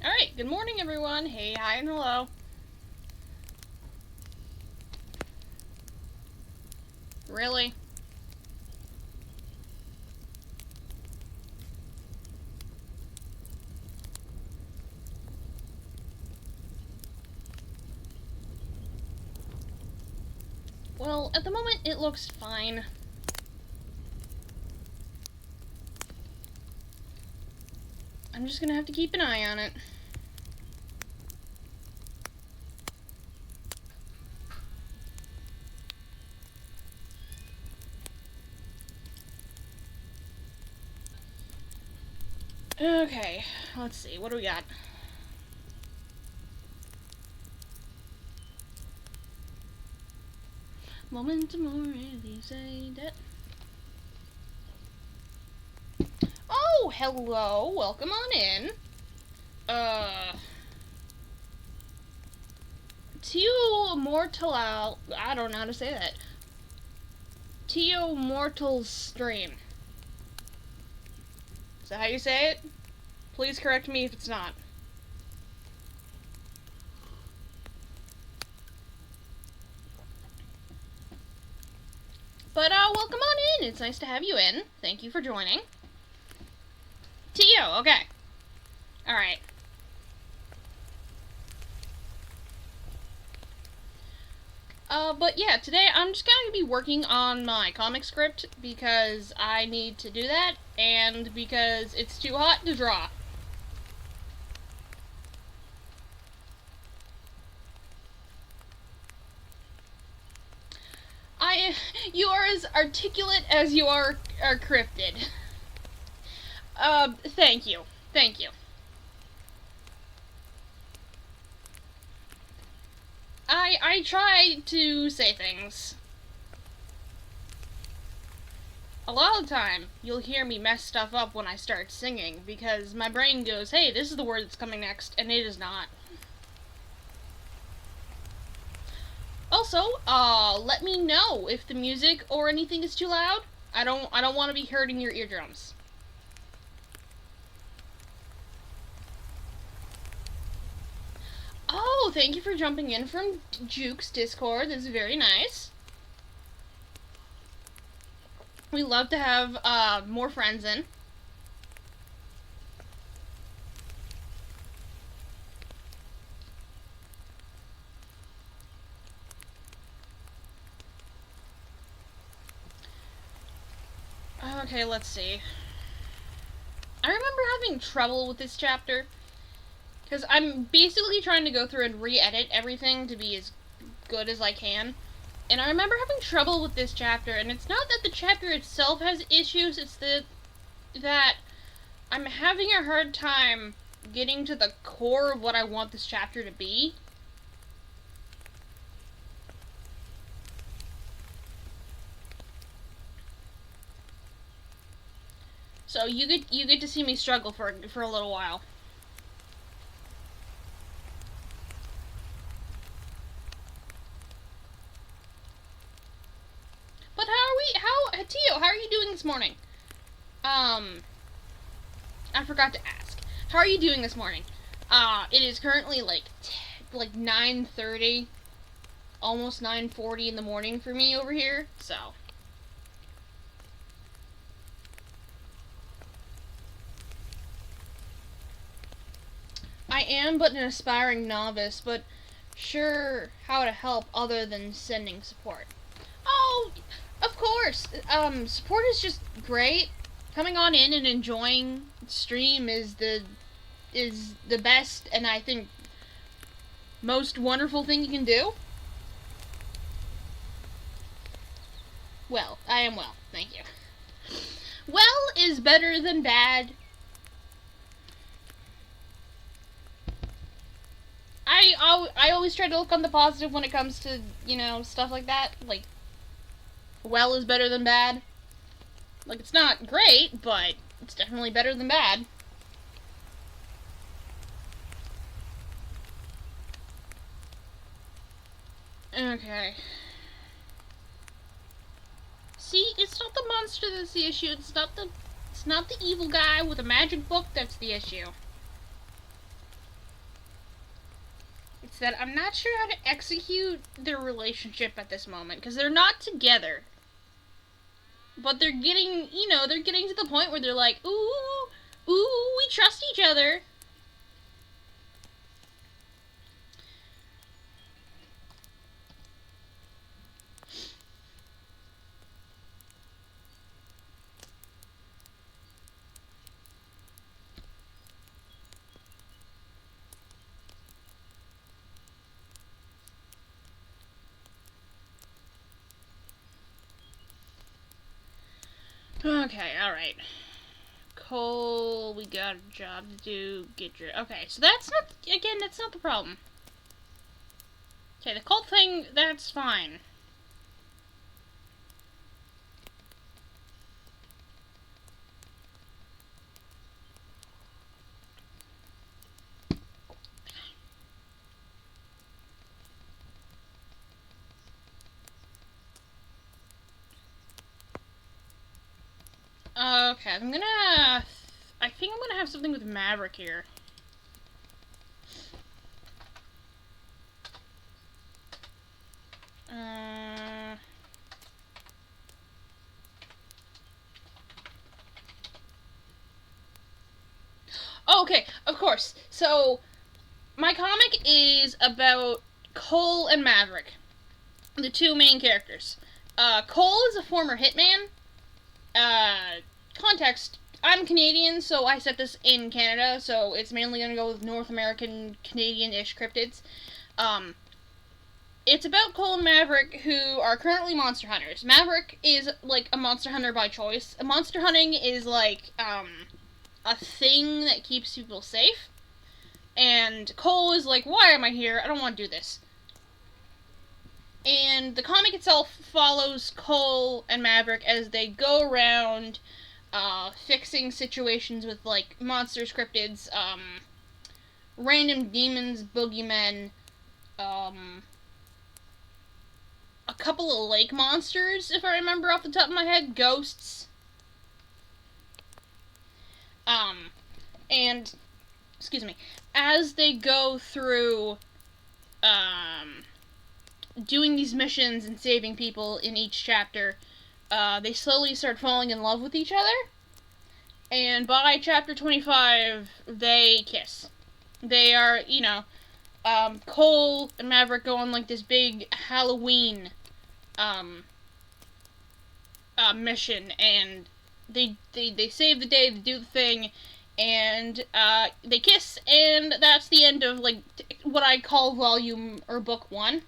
Alright, good morning everyone. Hey, hi, and hello. Really? Well, at the moment it looks fine. I'm just gonna have to keep an eye on it. Okay, let's see, what do we got? Momentum already say that. Oh, hello, welcome on in. Tio Mortal, I don't know how to say that. Tio Mortal's stream. Is that how you say it? Please correct me if it's not. But, welcome on in. It's nice to have you in. Thank you for joining. Tio, okay. Alright. But yeah, today I'm just going to be working on my comic script because I need to do that and because it's too hot to draw. You are as articulate as you are cryptid. Thank you. Thank you. I try to say things. A lot of the time, you'll hear me mess stuff up when I start singing, because my brain goes, hey, this is the word that's coming next, and it is not. Also, let me know if the music or anything is too loud. I don't want to be hurting your eardrums. Oh, thank you for jumping in from Juke's Discord. This is very nice. We love to have, more friends in. Okay, let's see. I remember having trouble with this chapter, because I'm basically trying to go through and re-edit everything to be as good as I can. And I remember having trouble with this chapter, and it's not that the chapter itself has issues, it's that I'm having a hard time getting to the core of what I want this chapter to be. So you get to see me struggle for a little while. But Tio, how are you doing this morning? I forgot to ask. How are you doing this morning? It is currently like 9:30, almost 9:40 in the morning for me over here, so. I am but an aspiring novice, but sure how to help other than sending support. Oh, of course. Support is just great. Coming on in and enjoying stream is the best and I think most wonderful thing you can do. Well, I am well, thank you. Well is better than bad. I always try to look on the positive when it comes to, stuff like that. Like, well is better than bad. Like, it's not great, but it's definitely better than bad. Okay. See, it's not the monster that's the issue. It's not the evil guy with a magic book that's the issue. It's that I'm not sure how to execute their relationship at this moment, because they're not together. But they're getting, they're getting to the point where they're like, ooh, we trust each other. Okay, alright. Cole, we got a job to do. Get your... Okay, so that's not the problem. Okay, the cult thing, that's fine. Okay, I think I'm gonna have something with Maverick here. Oh, okay, of course. So, my comic is about Cole and Maverick, the two main characters. Cole is a former hitman. Context, I'm Canadian, so I set this in Canada, so it's mainly going to go with North American, Canadian-ish cryptids. It's about Cole and Maverick, who are currently monster hunters. Maverick is, like, a monster hunter by choice. Monster hunting is, like, a thing that keeps people safe. And Cole is like, why am I here? I don't want to do this. And the comic itself follows Cole and Maverick as they go around fixing situations with, like, monsters, cryptids, random demons, boogeymen, a couple of lake monsters, if I remember off the top of my head, ghosts. And, excuse me, as they go through, doing these missions and saving people in each chapter, they slowly start falling in love with each other. And by chapter 25, they kiss. They are, Cole and Maverick go on, like, this big Halloween, mission, and they save the day, they do the thing, and, they kiss, and that's the end of, like, what I call volume, or book 1.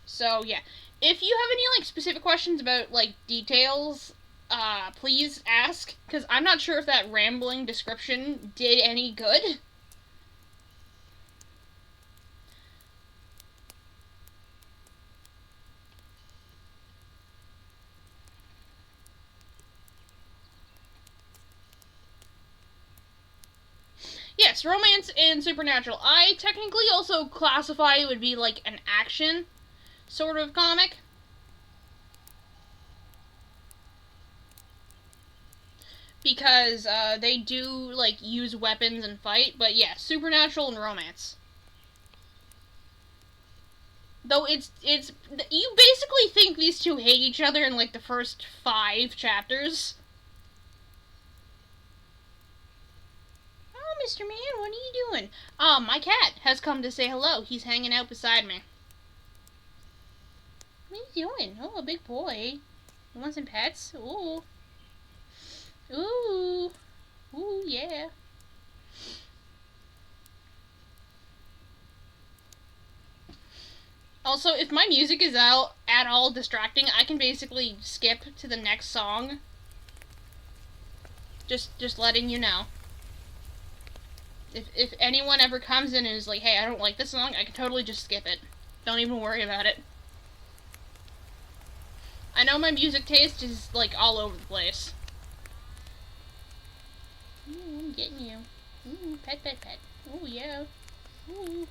So, yeah. If you have any, like, specific questions about, like, details, please ask, because I'm not sure if that rambling description did any good. Yes, romance and supernatural. I technically also classify it would be like an action sort of comic. Because they do, like, use weapons and fight, but yeah, supernatural and romance. Though you basically think these two hate each other in, like, the first 5 chapters. Oh, Mr. Man, what are you doing? My cat has come to say hello. He's hanging out beside me. What are you doing? Oh, a big boy. You want some pets? Ooh. Ooh. Ooh, yeah. Also, if my music is out at all distracting, I can basically skip to the next song. Just letting you know. If anyone ever comes in and is like, hey, I don't like this song, I can totally just skip it. Don't even worry about it. I know my music taste is, like, all over the place. Ooh, I'm getting you. Ooh, pet, pet, pet. Ooh, yeah. Ooh.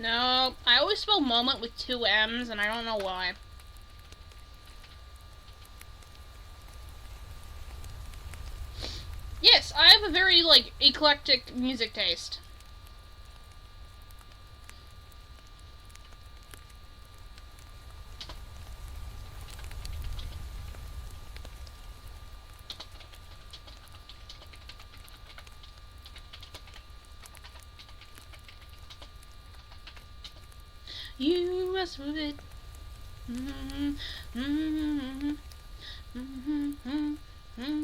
No, I always spell moment with 2 M's, and I don't know why. Yes, I have a very, like, eclectic music taste. You must move it. Mm-hmm. Mm-hmm. Mm-hmm. Mm-hmm.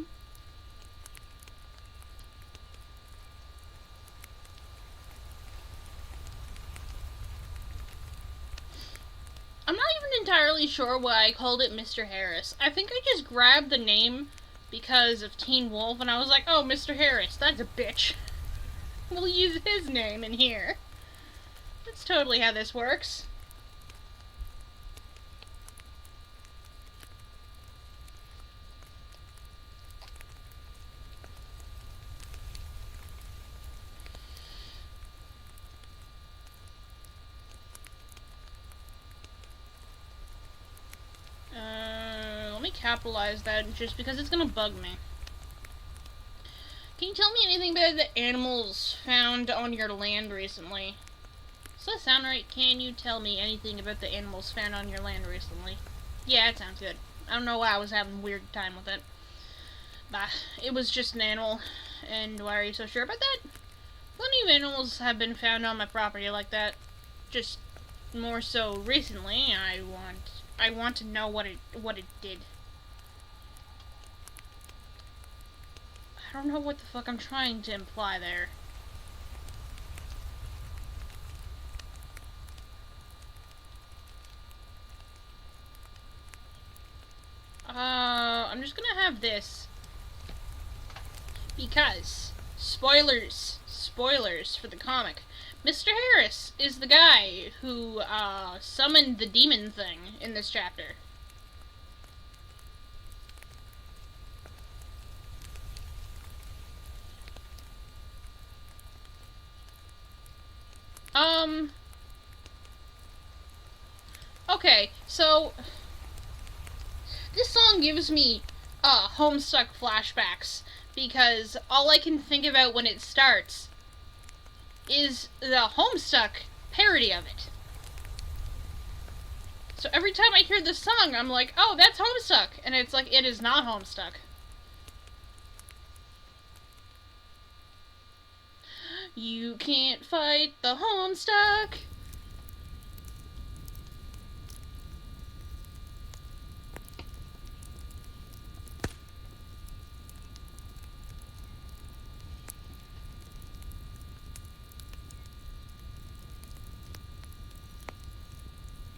I'm not even entirely sure why I called it Mr. Harris. I think I just grabbed the name because of Teen Wolf, and I was like, oh, Mr. Harris, that's a bitch. We'll use his name in here. That's totally how this works. Let me capitalize that just because it's gonna bug me. Can you tell me anything about the animals found on your land recently? Does that sound right? Can you tell me anything about the animals found on your land recently? Yeah, it sounds good. I don't know why I was having a weird time with it. Bah, it was just an animal. And why are you so sure about that? Plenty of animals have been found on my property like that. Just more so recently. I want to know what it did. I don't know what the fuck I'm trying to imply there. I'm just gonna have this. Because, spoilers for the comic. Mr. Harris is the guy who, summoned the demon thing in this chapter. Okay, so this song gives me Homestuck flashbacks because all I can think about when it starts is the Homestuck parody of it. So every time I hear this song, I'm like, oh, that's Homestuck, and it's like, it is not Homestuck. You can't fight the Homestuck.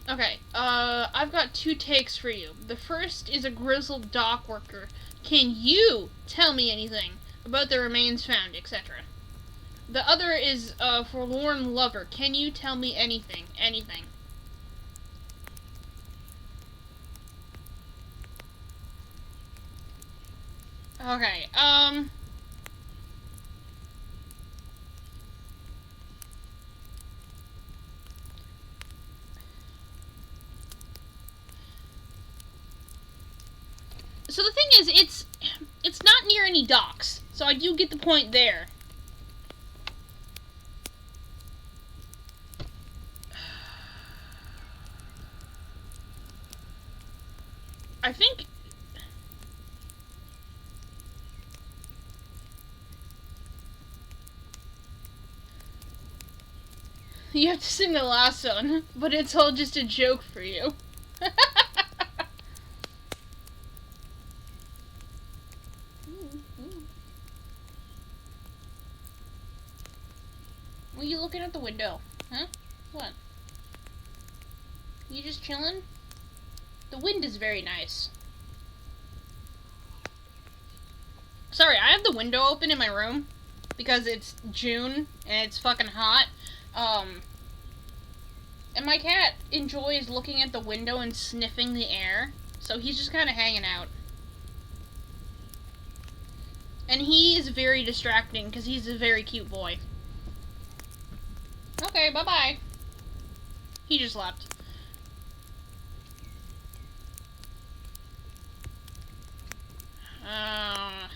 Okay, I've got 2 takes for you. The first is a grizzled dock worker. Can you tell me anything about the remains found, etc.? The other is a forlorn lover. Can you tell me anything? Anything. Okay, so the thing is, it's not near any docks, so I do get the point there. I think you have to sing the last one, but it's all just a joke for you. What are you looking at the window? Huh? What? You just chilling? The wind is very nice. Sorry, I have the window open in my room because it's June and it's fucking hot. And my cat enjoys looking at the window and sniffing the air, so he's just kind of hanging out. And he is very distracting because he's a very cute boy. Okay, bye-bye. He just left. I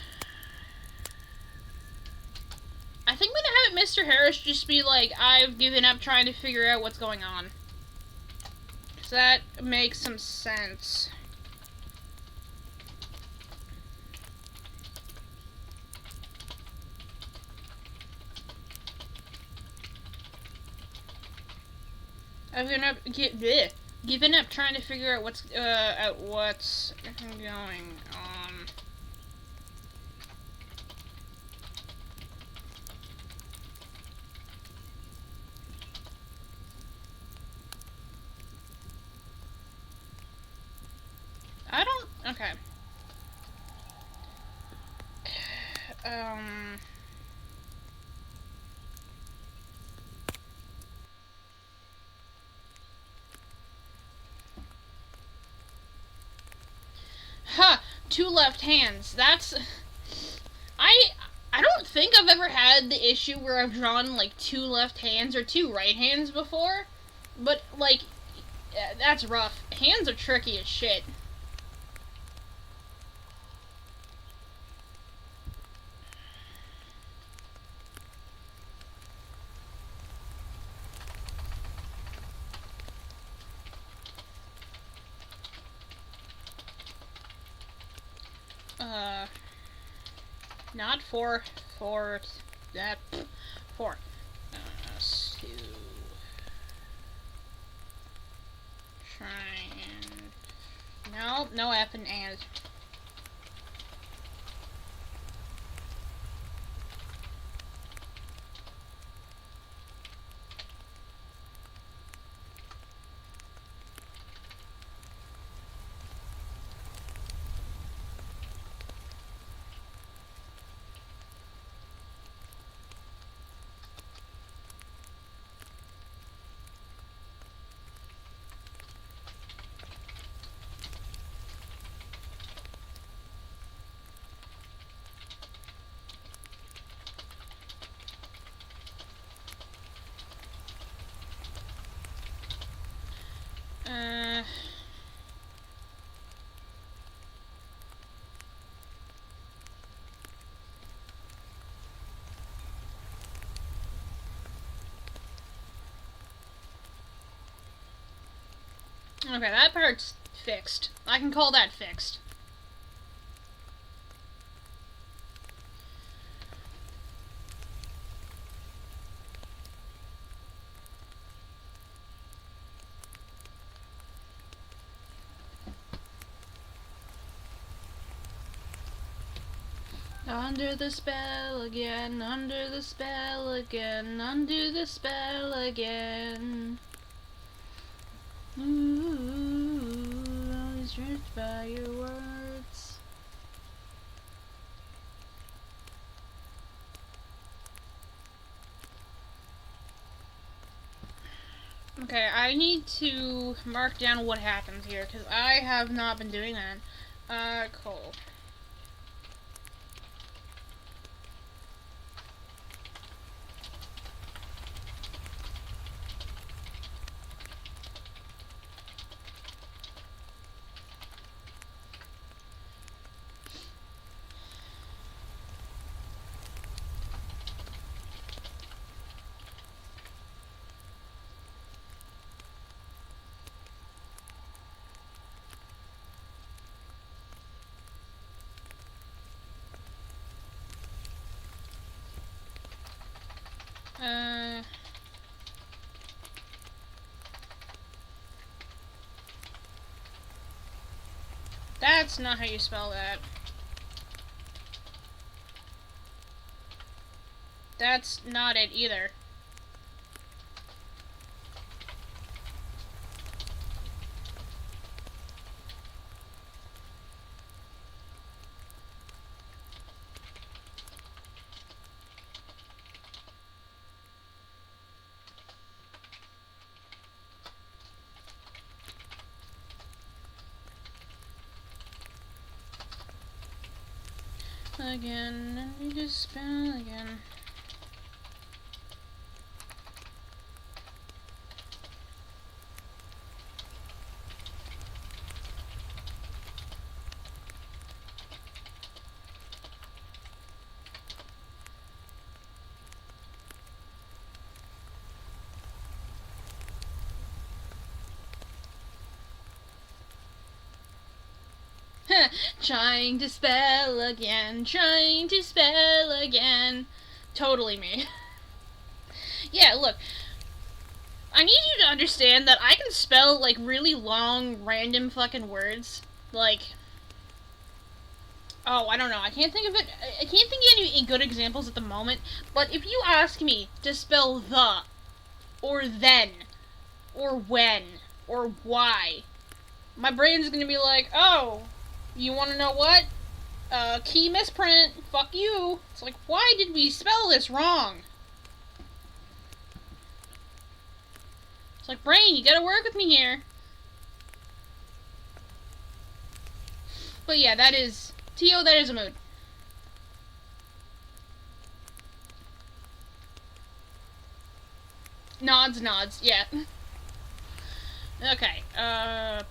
think I'm gonna have Mr. Harris just be like, I've given up trying to figure out what's going on. So that makes some sense. I've given up trying to figure out what's going on. I don't. Okay. Ha! Two left hands. That's. I don't think I've ever had the issue where I've drawn like two left hands or two right hands before, but like, that's rough. Hands are tricky as shit. Not four, that, four. Two. Try and, no F and. Okay, that part's fixed. I can call that fixed. Under the spell again, under the spell again, under the spell again. Ooh, always drift by your words. Okay, I need to mark down what happens here, because I have not been doing that. Cool. That's not how you spell that. That's not it either. Again, and we just spell again. Trying to spell again, trying to spell again. Totally me. Yeah, look, I need you to understand that I can spell, like, really long, random fucking words. Like, oh, I don't know. I can't think of it. I can't think of any good examples at the moment. But if you ask me to spell the, or then, or when, or why, my brain's gonna be like, oh, you wanna know what? Key misprint. Fuck you. It's like, why did we spell this wrong? It's like, brain, you gotta work with me here. But yeah, that is... Tio, that is a mood. Nods, yeah. Okay, that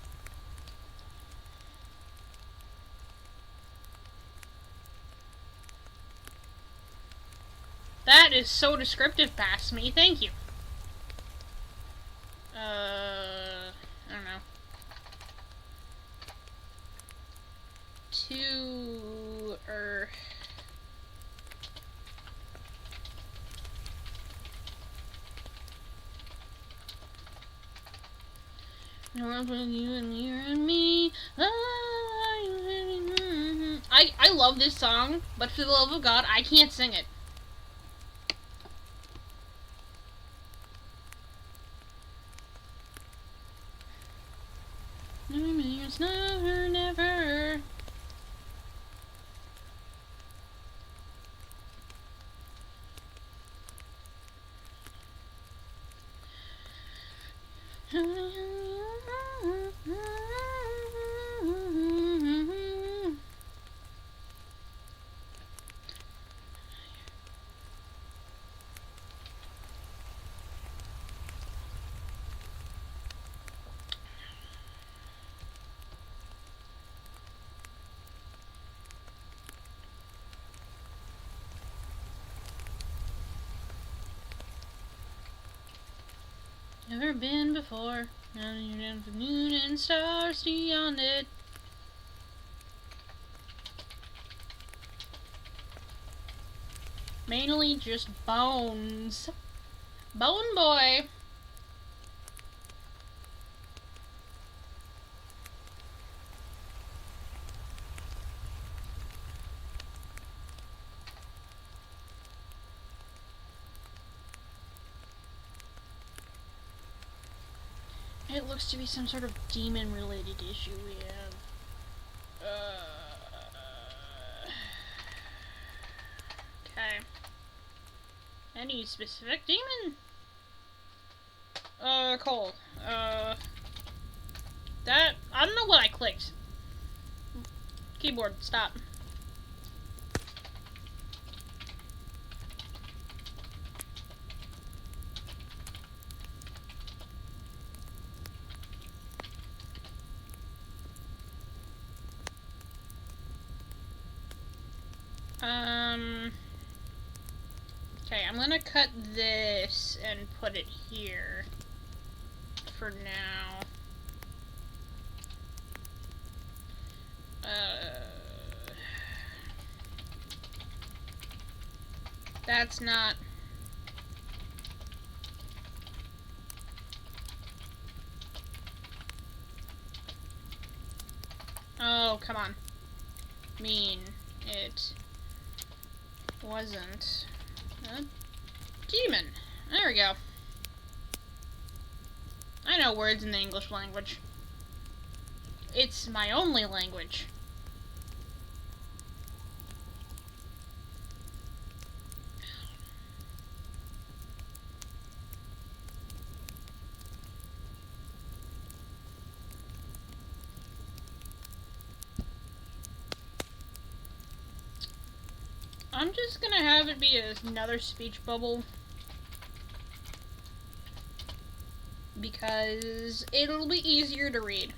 is so descriptive past me, thank you. I don't know. World with you and me. I love this song, but for the love of God, I can't sing it. It's never, never. Never been before. Now you're down for noon and stars beyond it. Mainly just bones. Bone boy. It looks to be some sort of demon-related issue we have. Okay. Any specific demon? Cole. That... I don't know what I clicked. Keyboard, stop. Okay, I'm gonna cut this and put it here for now. That's not... Oh, come on. Mean it wasn't a demon. There we go. I know words in the English language. It's my only language. I'm just gonna have it be another speech bubble. Because it'll be easier to read.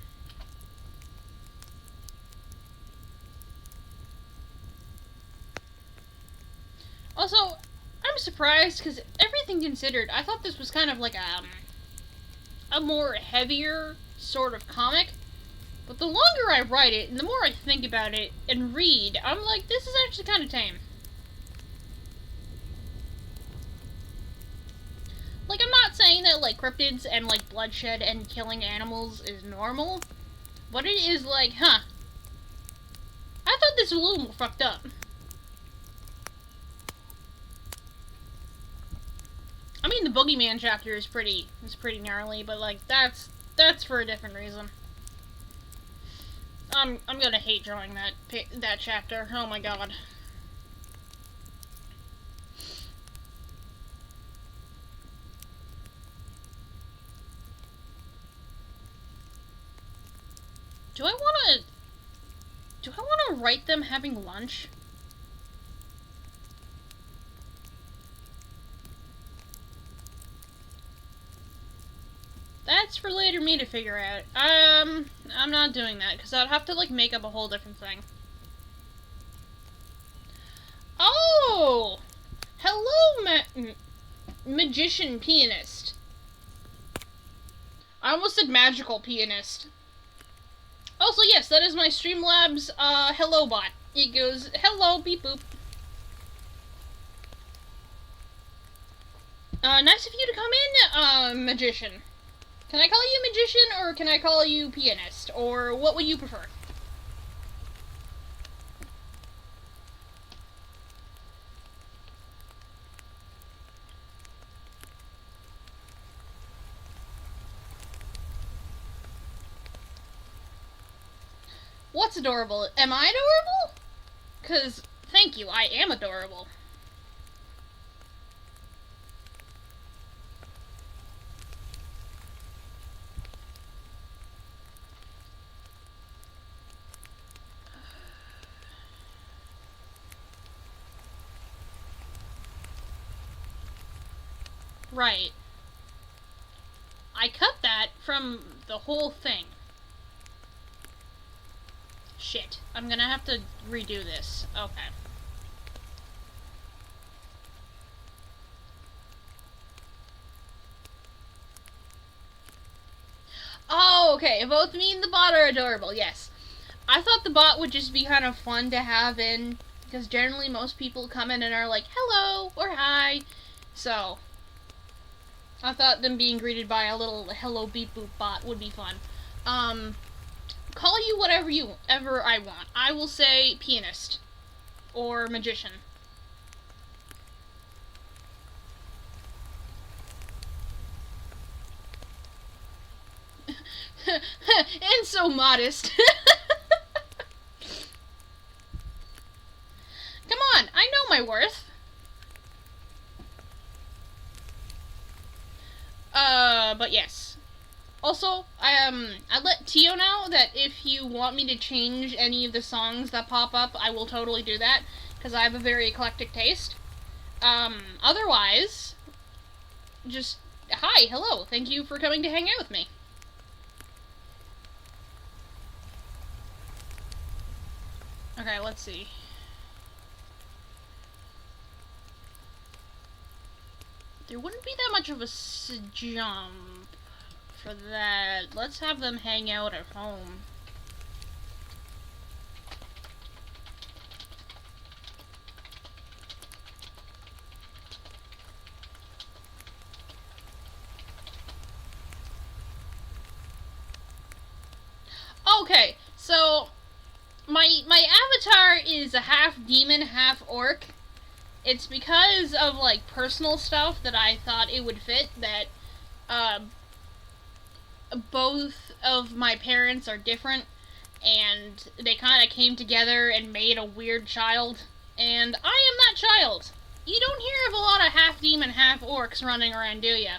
Also, I'm surprised because everything considered, I thought this was kind of like a more heavier sort of comic. But the longer I write it, and the more I think about it and read, I'm like, this is actually kind of tame. Like, I'm not saying that, like, cryptids and, like, bloodshed and killing animals is normal, but it is like, huh, I thought this was a little more fucked up. I mean, the Boogeyman chapter is pretty gnarly, but, like, that's for a different reason. I'm gonna hate drawing that chapter. Oh my god. Do I wanna write them having lunch? That's for later me to figure out. I'm not doing that, because I'd have to, like, make up a whole different thing. Oh! Hello, magician pianist. I almost said magical pianist. Also, yes, that is my Streamlabs, hello bot. It goes, hello, beep boop. Nice of you to come in, magician. Can I call you magician, or can I call you pianist? Or what would you prefer? What's adorable? Am I adorable? 'Cause, thank you, I am adorable. Right. I cut that from the whole thing. Shit. I'm gonna have to redo this. Okay. Oh, okay. Both me and the bot are adorable, yes. I thought the bot would just be kind of fun to have in, because generally most people come in and are like, hello, or hi. So, I thought them being greeted by a little hello beep boop bot would be fun. Call you whatever I want. I will say pianist. Or magician. And so modest. Come on, I know my worth. But yes. Also, I let Tio know that if you want me to change any of the songs that pop up, I will totally do that, because I have a very eclectic taste. Otherwise, just, hi, hello, thank you for coming to hang out with me. Okay, let's see. There wouldn't be that much of a jump for that. Let's have them hang out at home. Okay, so my avatar is a half demon, half orc. It's because of, like, personal stuff that I thought it would fit, that both of my parents are different, and they kind of came together and made a weird child, and I am that child. You don't hear of a lot of half demon, half orcs running around, do ya?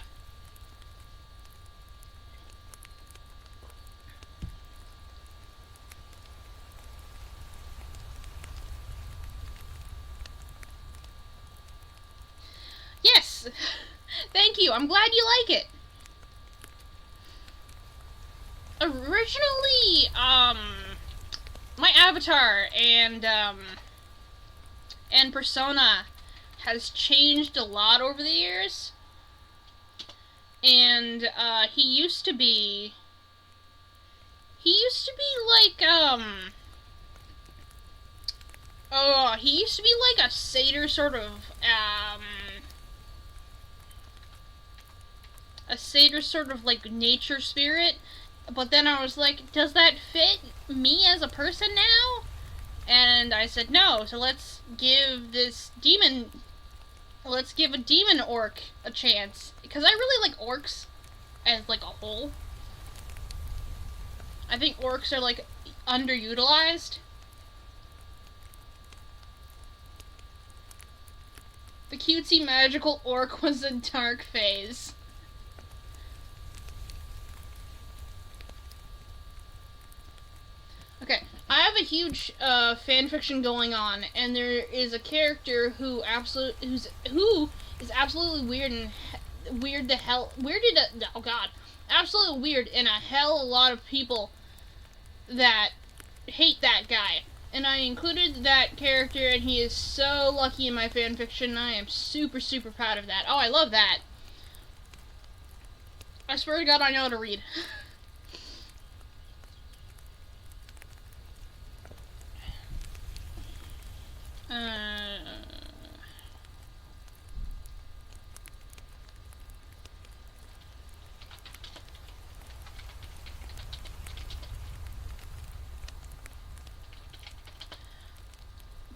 Yes! Thank you, I'm glad you like it. Originally, my avatar and persona has changed a lot over the years. And, he used to be He used to be like, oh, he used to be like a satyr sort of, a satyr sort of like nature spirit. But then I was like, does that fit me as a person now? And I said no, so let's give a demon orc a chance. Because I really like orcs as like a whole. I think orcs are like underutilized. The cutesy magical orc was a dark phase. Okay, I have a huge fan fiction going on, and there is a character who is absolutely weird and oh god, absolutely weird, and a hell a lot of people that hate that guy. And I included that character, and he is so lucky in my fan fiction. I am super, super proud of that. Oh, I love that. I swear to God, I know how to read.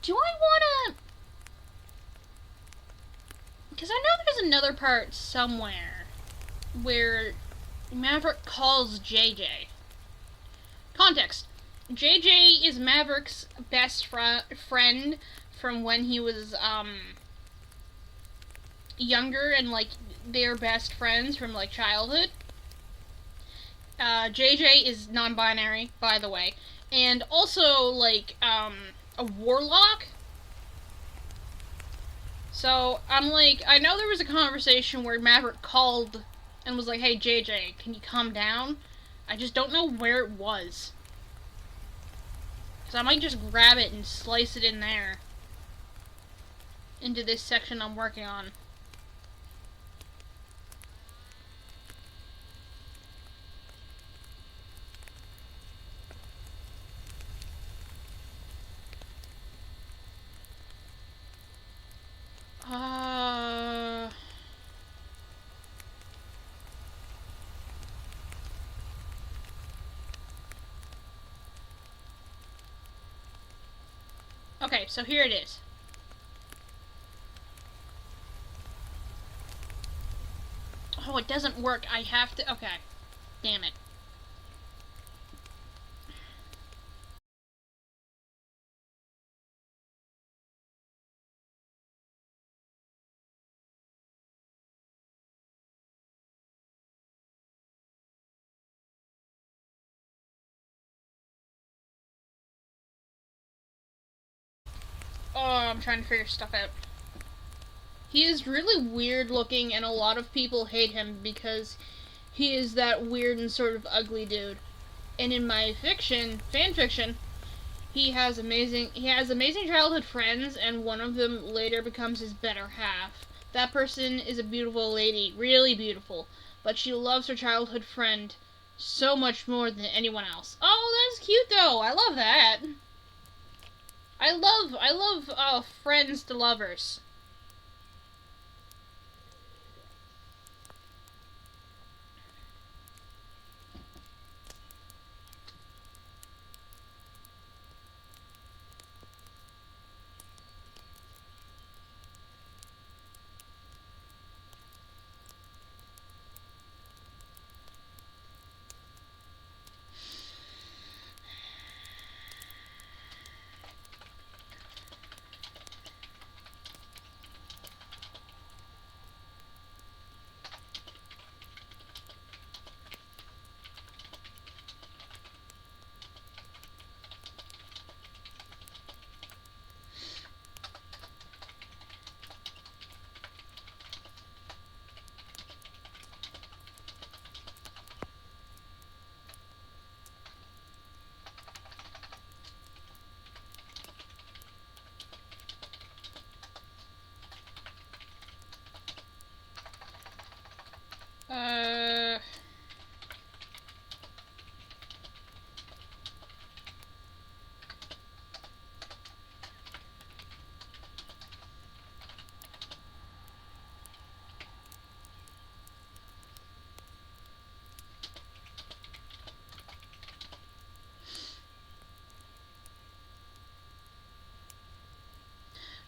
Do I wanna... Because I know there's another part somewhere where Maverick calls JJ. Context. JJ is Maverick's best friend from when he was, younger, and, like, they're best friends from, like, childhood. JJ is non-binary, by the way. And also, like, a warlock. So, I'm like, I know there was a conversation where Maverick called and was like, hey, JJ, can you calm down? I just don't know where it was. So I might just grab it and slice it in there. Into this section I'm working on. Okay, so here it is. Oh, it doesn't work. I have to... Okay. Damn it. Oh, I'm trying to figure stuff out. He is really weird looking, and a lot of people hate him because he is that weird and sort of ugly dude. And in my fan fiction, he has amazing childhood friends, and one of them later becomes his better half. That person is a beautiful lady, really beautiful, but she loves her childhood friend so much more than anyone else. Oh, that's cute though. I love that. I love friends to lovers.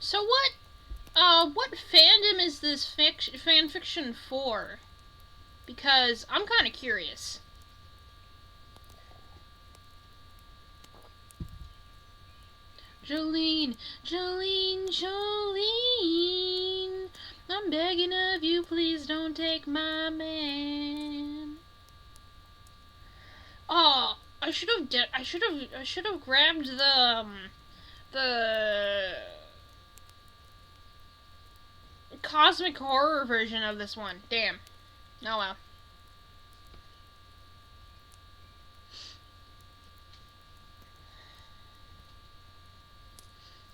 So what fandom is this fan fiction for? Because I'm kind of curious. Jolene, Jolene, Jolene, I'm begging of you, please don't take my man. Oh, I should have grabbed the cosmic horror version of this one. Damn. Oh well.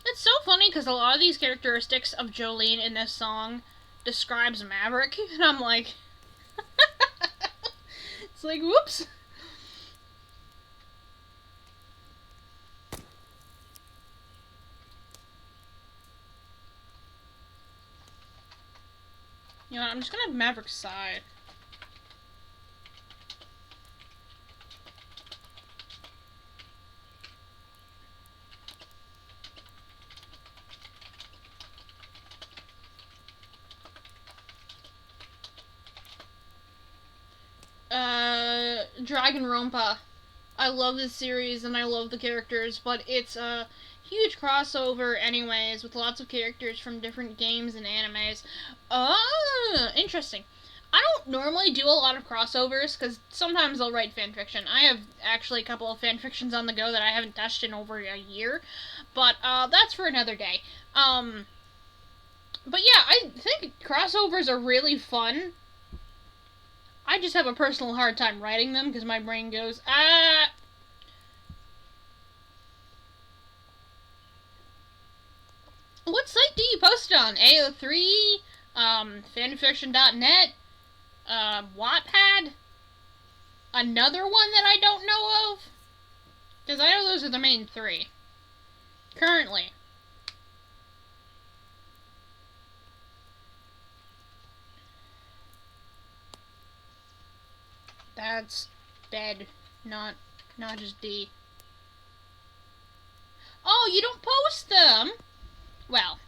It's so funny because a lot of these characteristics of Jolene in this song describes Maverick, and I'm like, it's like, whoops. You know what, I'm just gonna have Maverick sigh. Dragonronpa. I love this series and I love the characters, but it's a huge crossover anyways with lots of characters from different games and animes. Interesting. I don't normally do a lot of crossovers because sometimes I'll write fanfiction. I have actually a couple of fanfictions on the go that I haven't touched in over a year, but that's for another day. But yeah, I think crossovers are really fun. I just have a personal hard time writing them because my brain goes, ah. What site do you post it on? AO3, fanfiction.net, Wattpad, another one that I don't know of? Because I know those are the main three. Currently. That's dead, not just D. Oh, you don't post them? Well,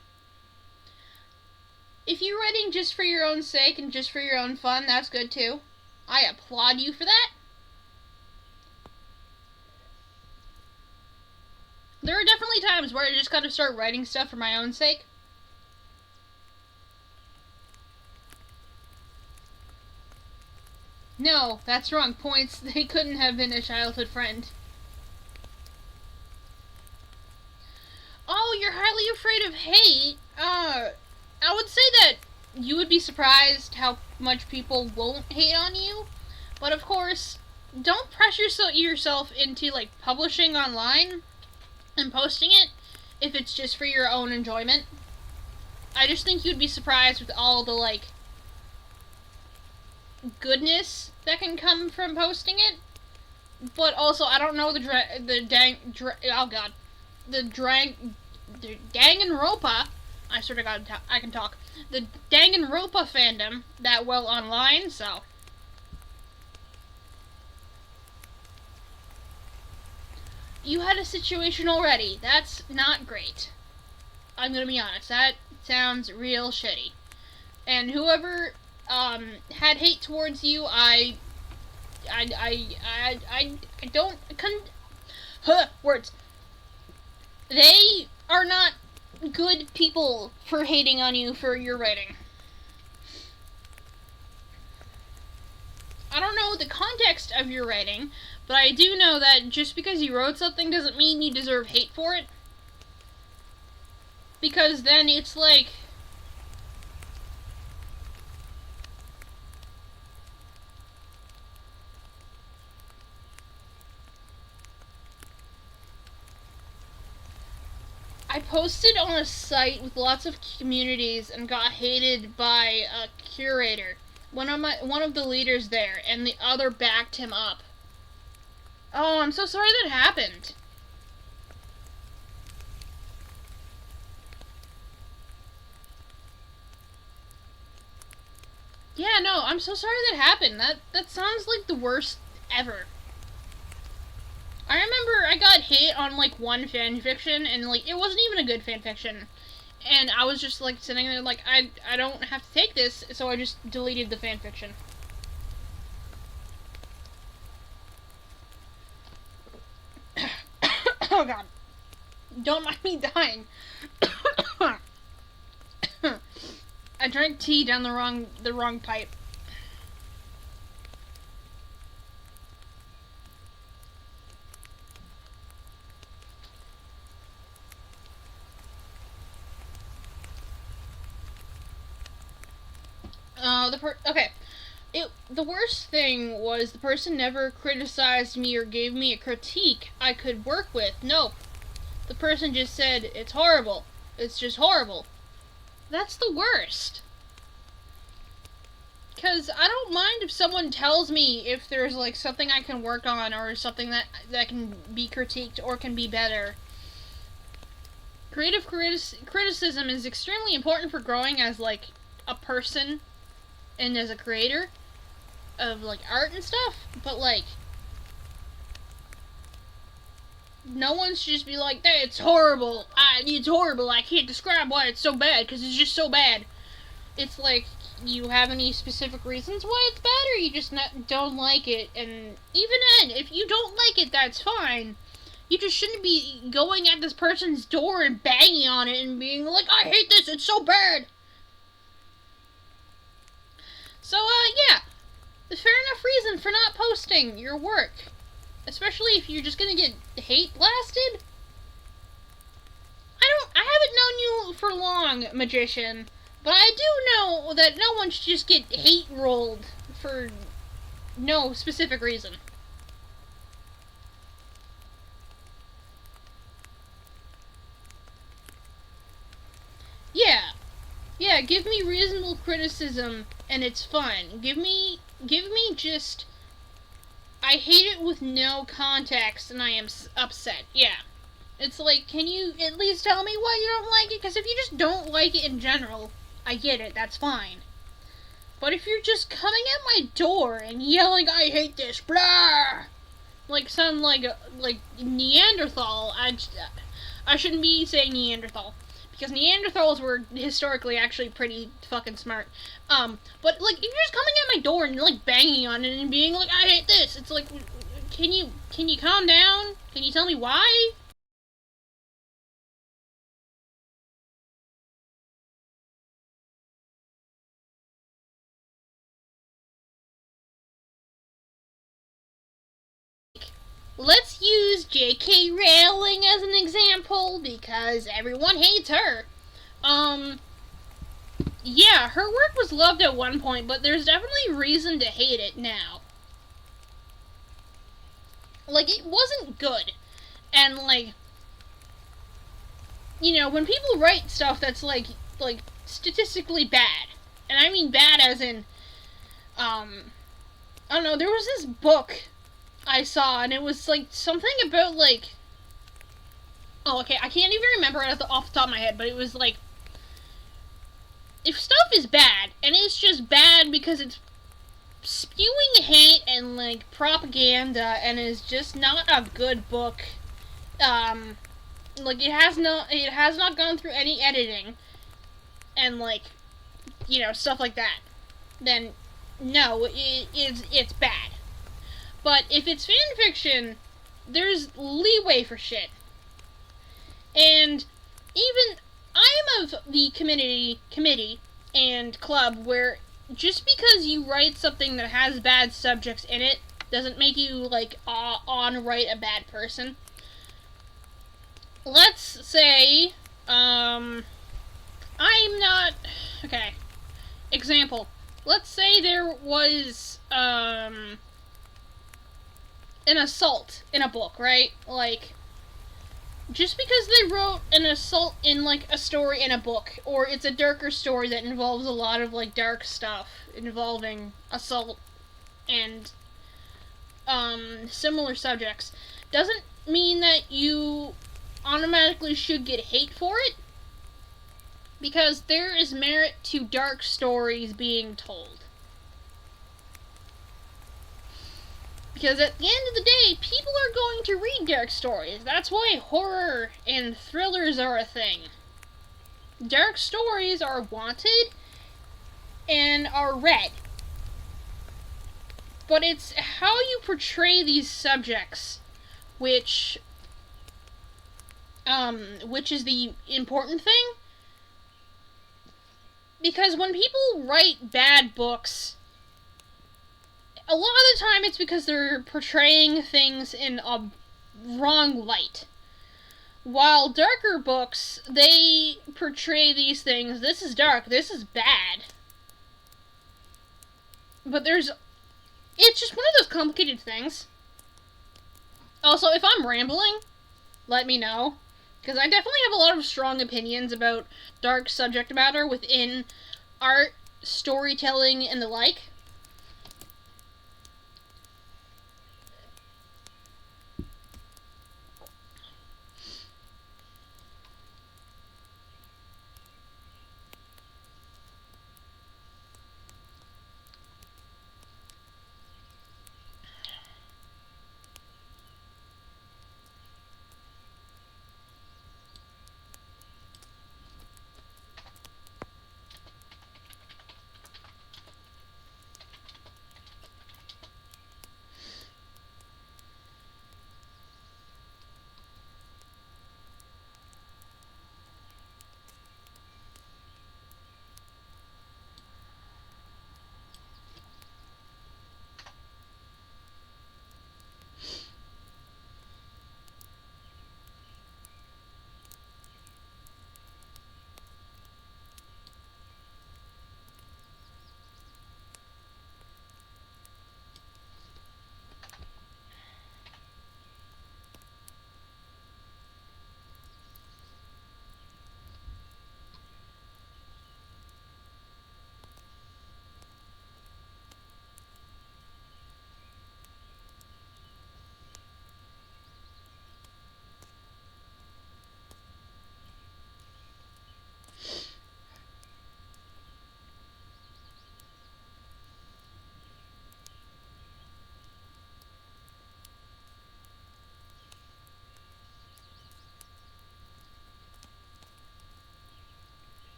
if you're writing just for your own sake and just for your own fun, that's good too. I applaud you for that. There are definitely times where I just gotta start writing stuff for my own sake. No, that's wrong. Points. They couldn't have been a childhood friend. Oh, you're highly afraid of hate? I would say that you would be surprised how much people won't hate on you. But of course, don't pressure yourself into, like, publishing online and posting it if it's just for your own enjoyment. I just think you'd be surprised with all the, like, goodness that can come from posting it. But also, I don't know the Danganronpa. I sort of I can talk. The Danganronpa fandom that well online, so. You had a situation already. That's not great. I'm gonna be honest. That sounds real shitty. And whoever had hate towards you, I don't words. They are not good people for hating on you for your writing. I don't know the context of your writing, but I do know that just because you wrote something doesn't mean you deserve hate for it. Because then it's like, I posted on a site with lots of communities and got hated by a curator, one of the leaders there, and the other backed him up. Oh, I'm so sorry that happened. Yeah, no, I'm so sorry that happened. That sounds like the worst ever. I remember I got hate on, like, one fanfiction, and, like, it wasn't even a good fanfiction. And I was just like sitting there like, I don't have to take this, so I just deleted the fanfiction. Oh god. Don't mind me dying. I drank tea down the wrong pipe. Okay. The worst thing was the person never criticized me or gave me a critique I could work with. No. The person just said, it's horrible. It's just horrible. That's the worst. Because I don't mind if someone tells me if there's, like, something I can work on or something that can be critiqued or can be better. Creative criticism is extremely important for growing as, like, a person and as a creator of, like, art and stuff, but, like, no one should just be like, hey, it's horrible. It's horrible. I can't describe why it's so bad, because it's just so bad. It's like, you have any specific reasons why it's bad, or you just don't like it? And even then, if you don't like it, that's fine. You just shouldn't be going at this person's door and banging on it and being like, I hate this, it's so bad. So, yeah. Fair enough reason for not posting your work. Especially if you're just gonna get hate blasted. I haven't known you for long, Magician, but I do know that no one should just get hate rolled for no specific reason. Yeah. Yeah, give me reasonable criticism and it's fun. Give me just I hate it with no context and I am upset. Yeah. It's like, can you at least tell me why you don't like it? Because if you just don't like it in general, I get it, that's fine. But if you're just coming at my door and yelling, I hate this, blah, like some like Neanderthal, I shouldn't be saying Neanderthal. Because Neanderthals were historically actually pretty fucking smart. But like, if you're just coming at my door and like banging on it and being like, I hate this, it's like, can you calm down? Can you tell me why? Let's use J.K. Rowling as an example because everyone hates her. Um, yeah, her work was loved at one point, but there's definitely reason to hate it now. Like, it wasn't good. And, like, when people write stuff that's, like, statistically bad, and I mean bad as in, I don't know, there was this book I saw, and it was, like, something about, like, oh, okay, I can't even remember it off the top of my head, but it was, like, if stuff is bad, and it's just bad because it's spewing hate and like propaganda and is just not a good book, like it has not gone through any editing and like stuff like that, then no, it's bad. But if it's fan fiction, there's leeway for shit. And even I'm of the committee and club where just because you write something that has bad subjects in it doesn't make you like on write a bad person. Let's say I'm not okay. Example. Let's say there was an assault in a book, right? Like just because they wrote an assault in like a story in a book, or it's a darker story that involves a lot of like dark stuff involving assault and similar subjects, doesn't mean that you automatically should get hate for it, because there is merit to dark stories being told. Because at the end of the day, people are going to read dark stories. That's why horror and thrillers are a thing. Dark stories are wanted and are read. But it's how you portray these subjects which is the important thing. Because when people write bad books, a lot of the time it's because they're portraying things in a wrong light. While darker books, they portray these things, this is dark, this is bad. But it's just one of those complicated things. Also, if I'm rambling, let me know. Because I definitely have a lot of strong opinions about dark subject matter within art, storytelling, and the like.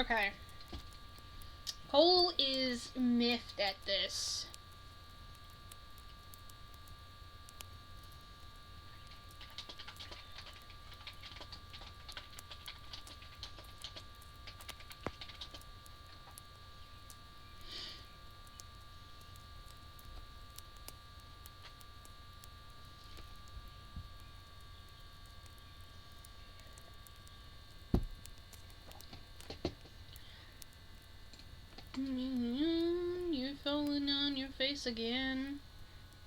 Okay. Cole is miffed at this. You're falling on your face again.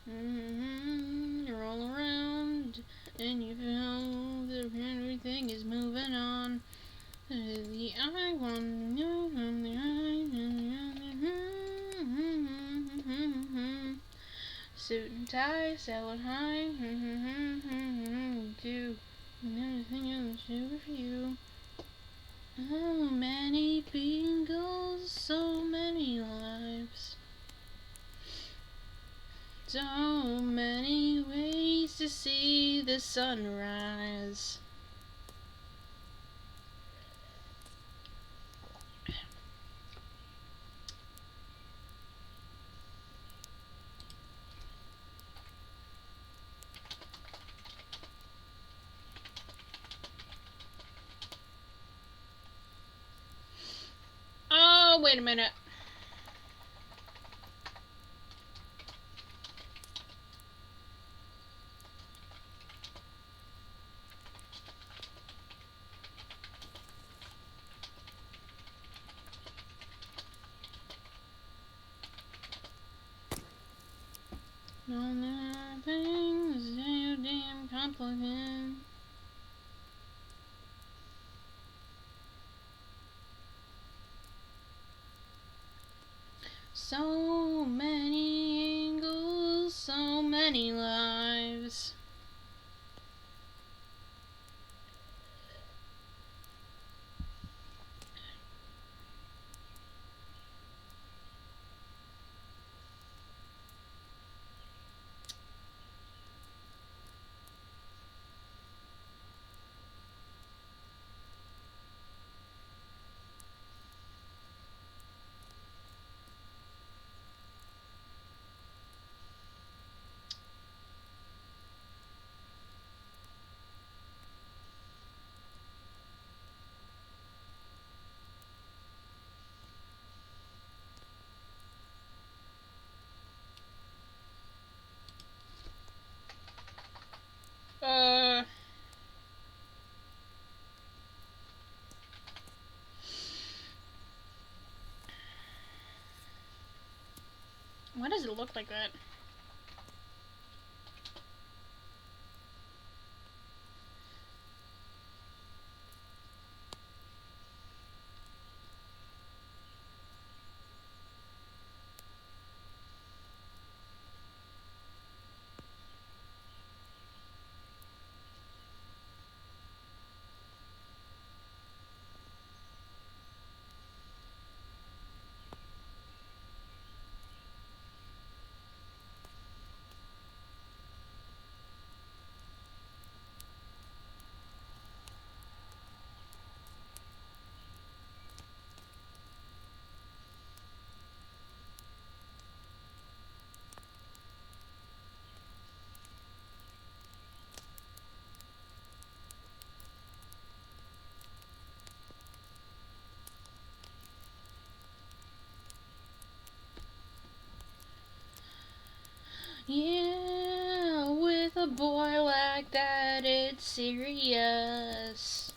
You roll around and you feel that everything is moving on. The I want the suit and tie, selling high. Do everything else for you. Oh, many Bengals, so many lives. So many ways to see the sunrise. Oh, wait a minute. No, nothing is so damn plug in. So many angles, so many lives. Why does it look like that? Yeah, with a boy like that, it's serious.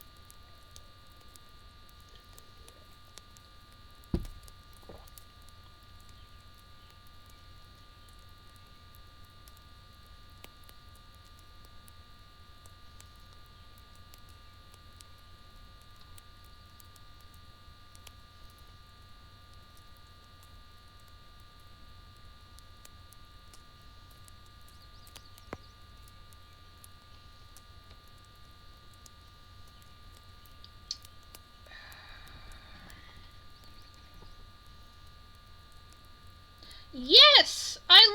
Yes! I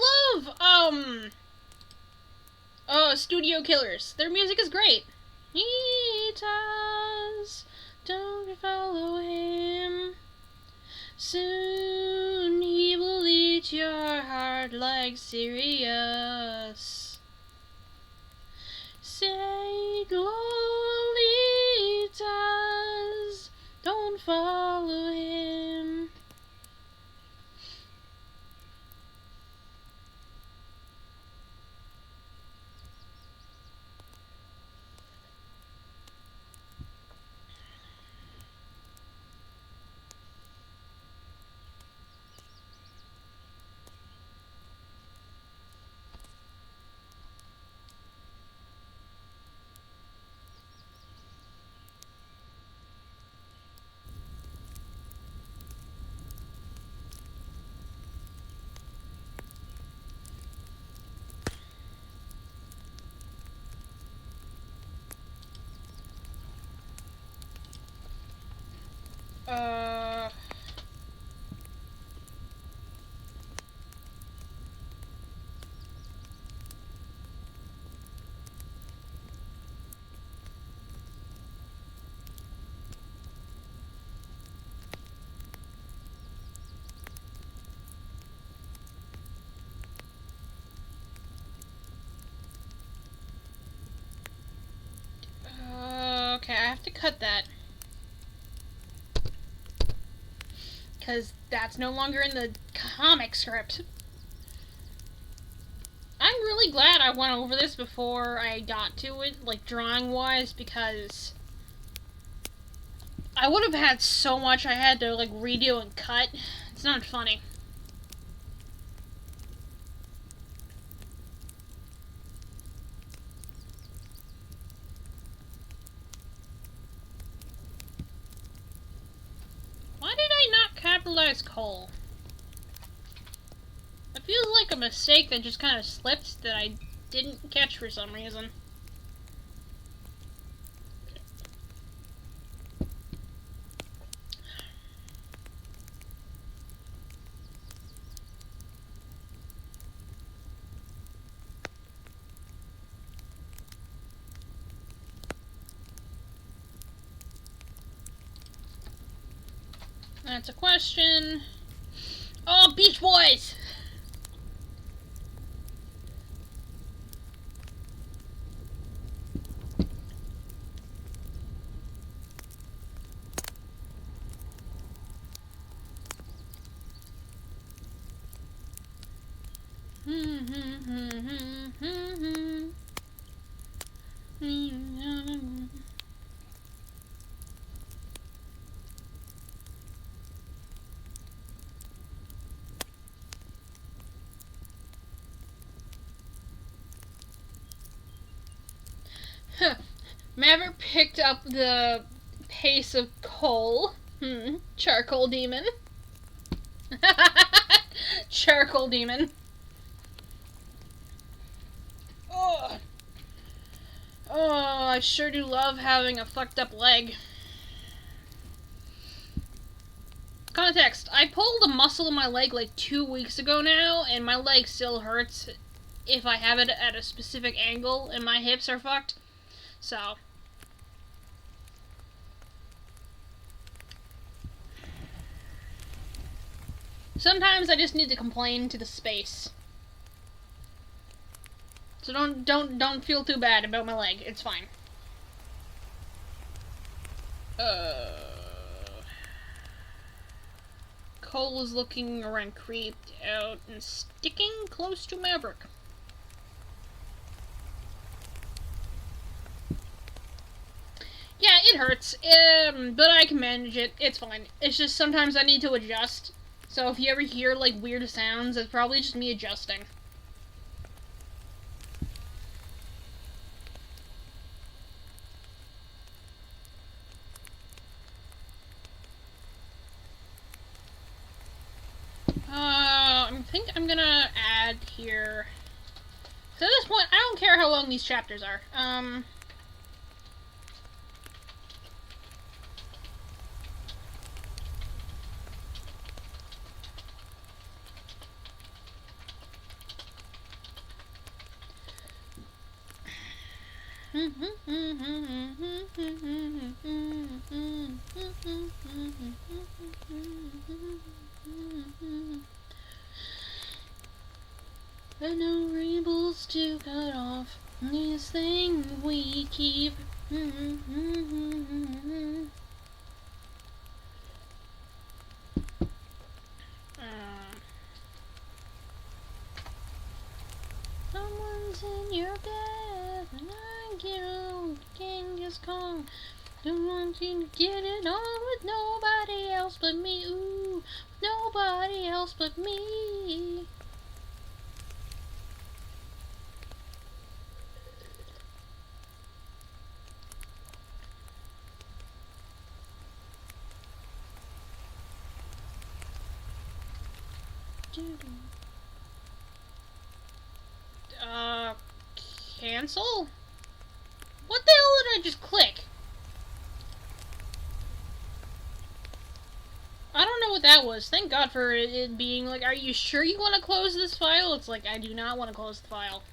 love, Studio Killers. Their music is great. He does. Don't follow him. Soon he will eat your heart like Sirius. Say Lolitas, don't follow him. Uh... Okay, I have to cut that. Because that's no longer in the comic script. I'm really glad I went over this before I got to it, like, drawing-wise, because I would have had so much I had to, like, redo and cut. It's not funny. neutralize Cole. It feels like a mistake that just kind of slipped that I didn't catch for some reason. That's a question. Oh, Beach Boys! Maverick picked up the pace of Cole. Charcoal Demon. Charcoal Demon. Oh. Oh, I sure do love having a fucked up leg. Context, I pulled a muscle in my leg like 2 weeks ago now, and my leg still hurts if I have it at a specific angle, and my hips are fucked. So. Sometimes I just need to complain to the space. So don't feel too bad about my leg. It's fine. Cole is looking around, creeped out, and sticking close to Maverick. Yeah, it hurts, but I can manage it. It's fine. It's just sometimes I need to adjust. So if you ever hear, like, weird sounds, it's probably just me adjusting. I think I'm gonna add here. So at this point, I don't care how long these chapters are. I know rainbows to cut off this thing we keep. Someone's in your bed, and I get on Genghis Kong. Don't want you to get it on with nobody else but me. Ooh, nobody else but me. Cancel? What the hell did I just click? I don't know what that was. Thank God for it being like, are you sure you want to close this file? It's like, I do not want to close the file.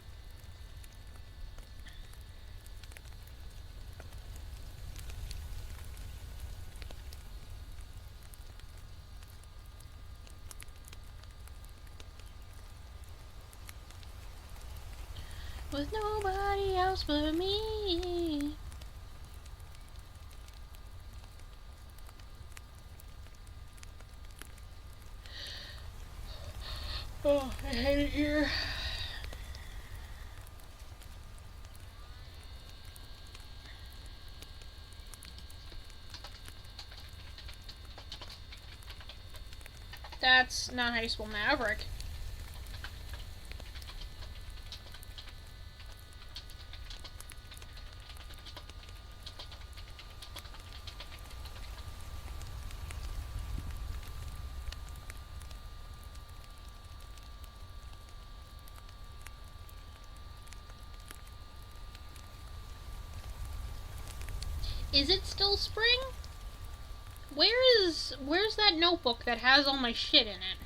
With nobody else but me. Oh, I hate it here. That's not High School Maverick. Is it still spring? Where's that notebook that has all my shit in it?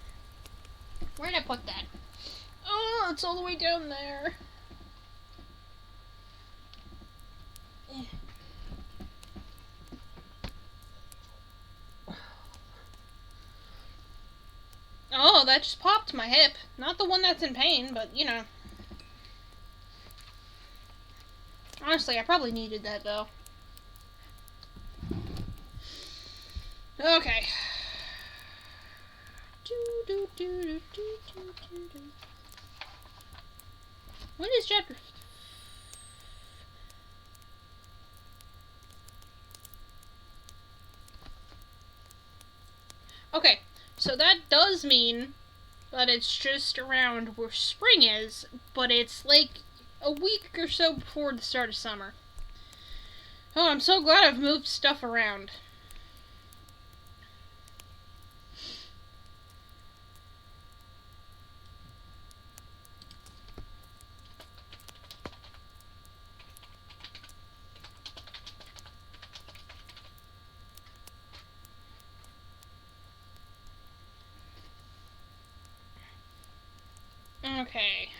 Where did I put that? Oh, it's all the way down there. Oh, that just popped my hip. Not the one that's in pain, but you know. Honestly, I probably needed that though. Okay. What is chapter? Okay, so that does mean that it's just around where spring is, but it's like a week or so before the start of summer. Oh, I'm so glad I've moved stuff around. Okay.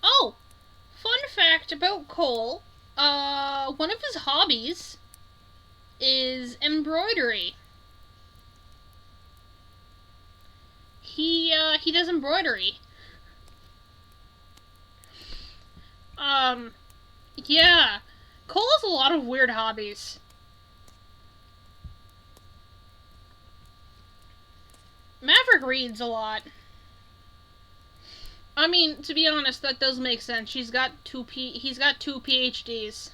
Oh, fun fact about Cole. One of his hobbies is embroidery. He does embroidery. Um, yeah. Cole has a lot of weird hobbies. Maverick reads a lot. I mean, to be honest, that does make sense. He's got two PhDs.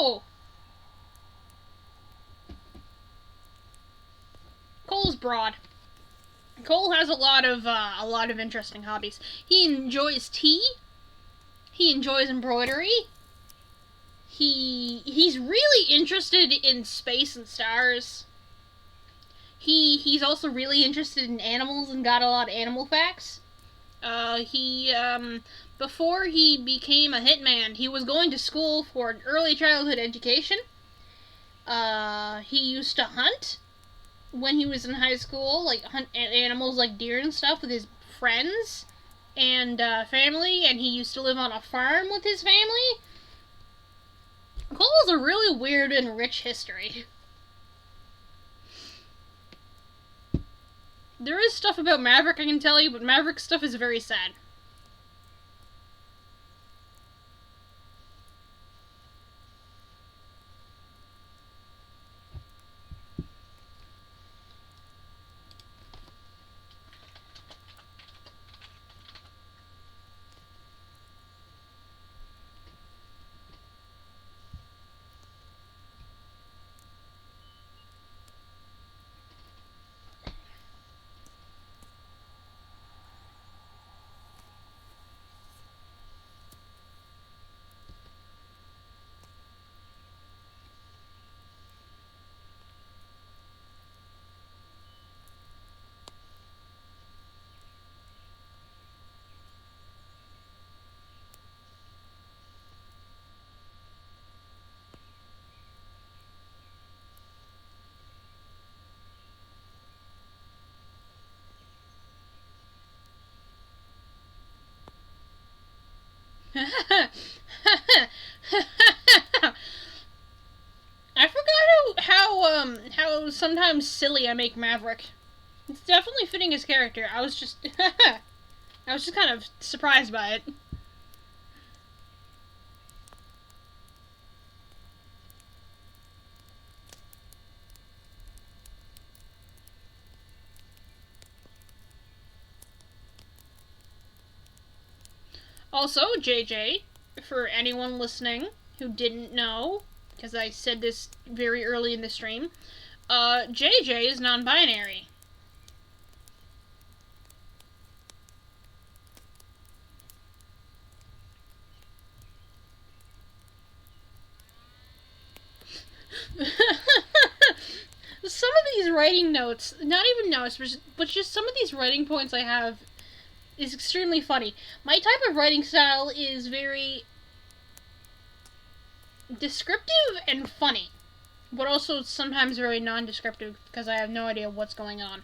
Oh, Cole's broad. Cole has a lot of interesting hobbies. He enjoys tea. He enjoys embroidery. He's really interested in space and stars. He's also really interested in animals and got a lot of animal facts. He before he became a hitman, he was going to school for an early childhood education. He used to hunt when he was in high school, like hunt animals like deer and stuff with his friends and family, and he used to live on a farm with his family. Cole has a really weird and rich history. There is stuff about Maverick I can tell you, but Maverick's stuff is very sad. I forgot how sometimes silly I make Maverick. It's definitely fitting his character. I was just kind of surprised by it. Also, JJ, for anyone listening who didn't know, because I said this very early in the stream, JJ is non-binary. Some of these writing notes, not even notes, but just some of these writing points I have is extremely funny. My type of writing style is very descriptive and funny, but also sometimes very non-descriptive because I have no idea what's going on.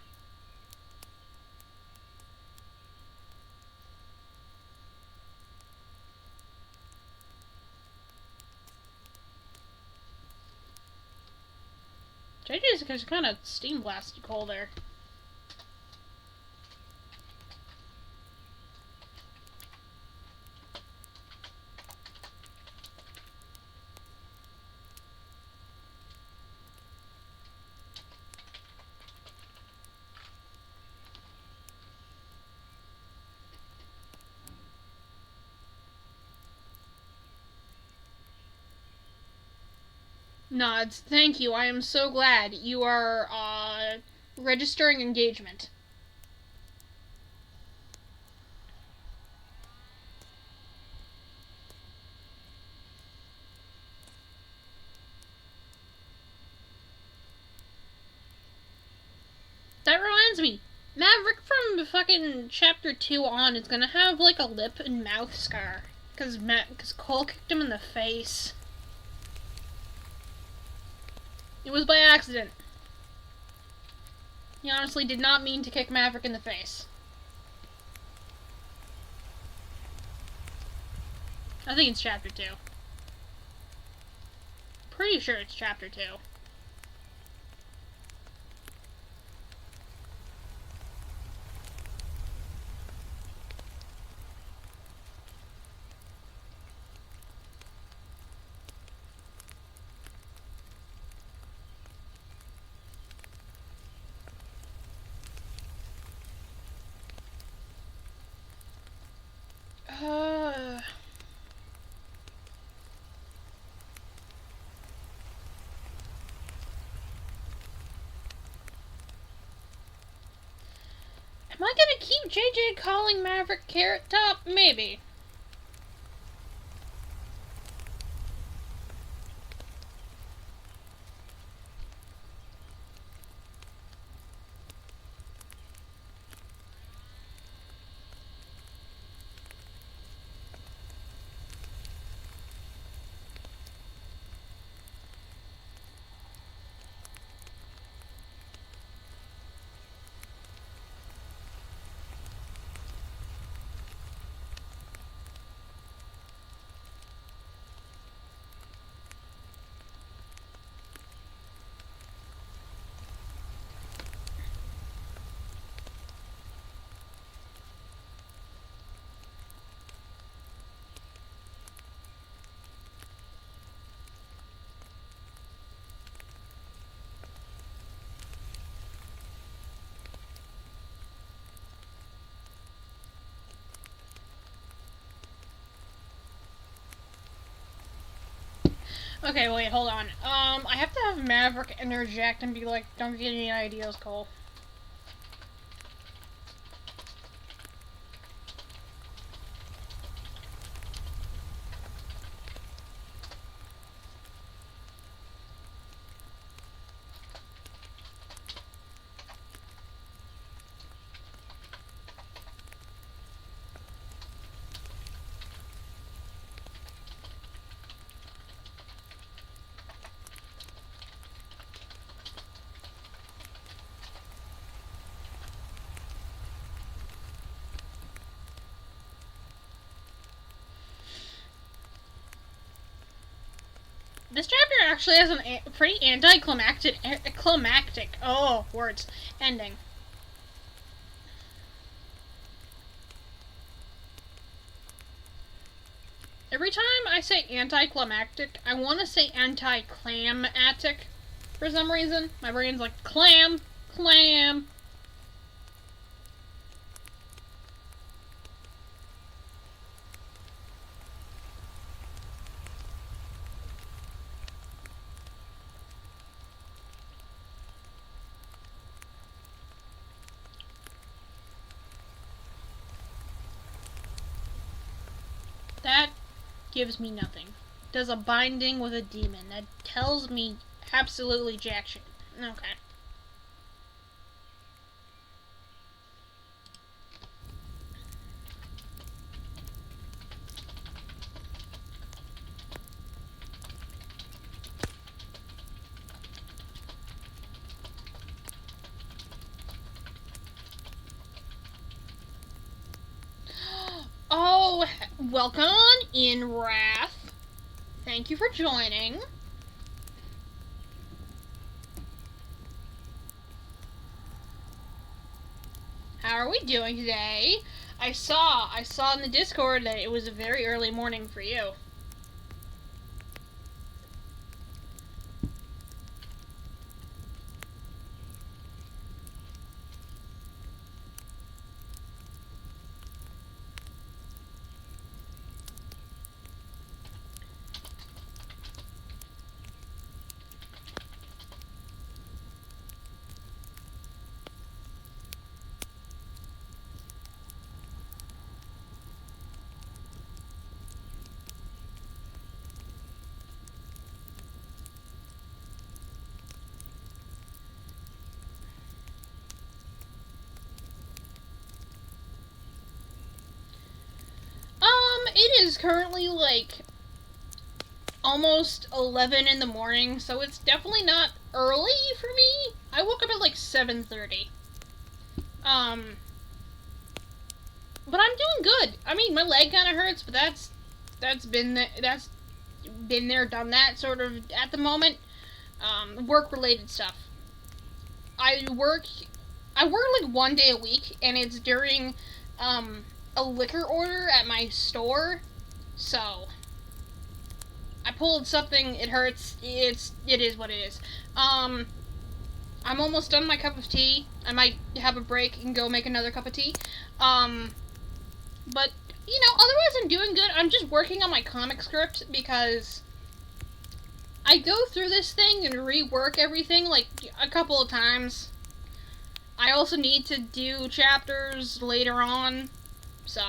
JJ's kind of steam blasted cold there. Nods. Thank you. I am so glad you are registering engagement. That reminds me, Maverick from fucking chapter 2 on is gonna have like a lip and mouth scar. Cause Cole kicked him in the face. It was by accident. He honestly did not mean to kick Maverick in the face. I think it's chapter 2. Pretty sure it's chapter 2. Am I gonna keep JJ calling Maverick Carrot Top? Maybe. Okay, wait, hold on. I have to have Maverick interject and be like, don't get any ideas, Cole. This chapter actually has a pretty anticlimactic, ending. Every time I say anticlimactic, I want to say anticlamatic for some reason. My brain's like, clam. That gives me nothing. Does a binding with a demon. That tells me absolutely jack shit. Okay. Oh, welcome in Wrath. Thank you for joining. How are we doing today? I saw in the Discord that it was a very early morning for you. It is currently like almost 11 in the morning, so it's definitely not early for me. I woke up at like 7:30. But I'm doing good. I mean, my leg kind of hurts, but that's been there, done that sort of at the moment. Work related stuff. I work like 1 day a week, and it's during a liquor order at my store. So I pulled something. It hurts. It is what it is. I'm almost done my cup of tea. I might have a break and go make another cup of tea. But otherwise I'm doing good. I'm just working on my comic script because I go through this thing and rework everything like a couple of times. I also need to do chapters later on, so.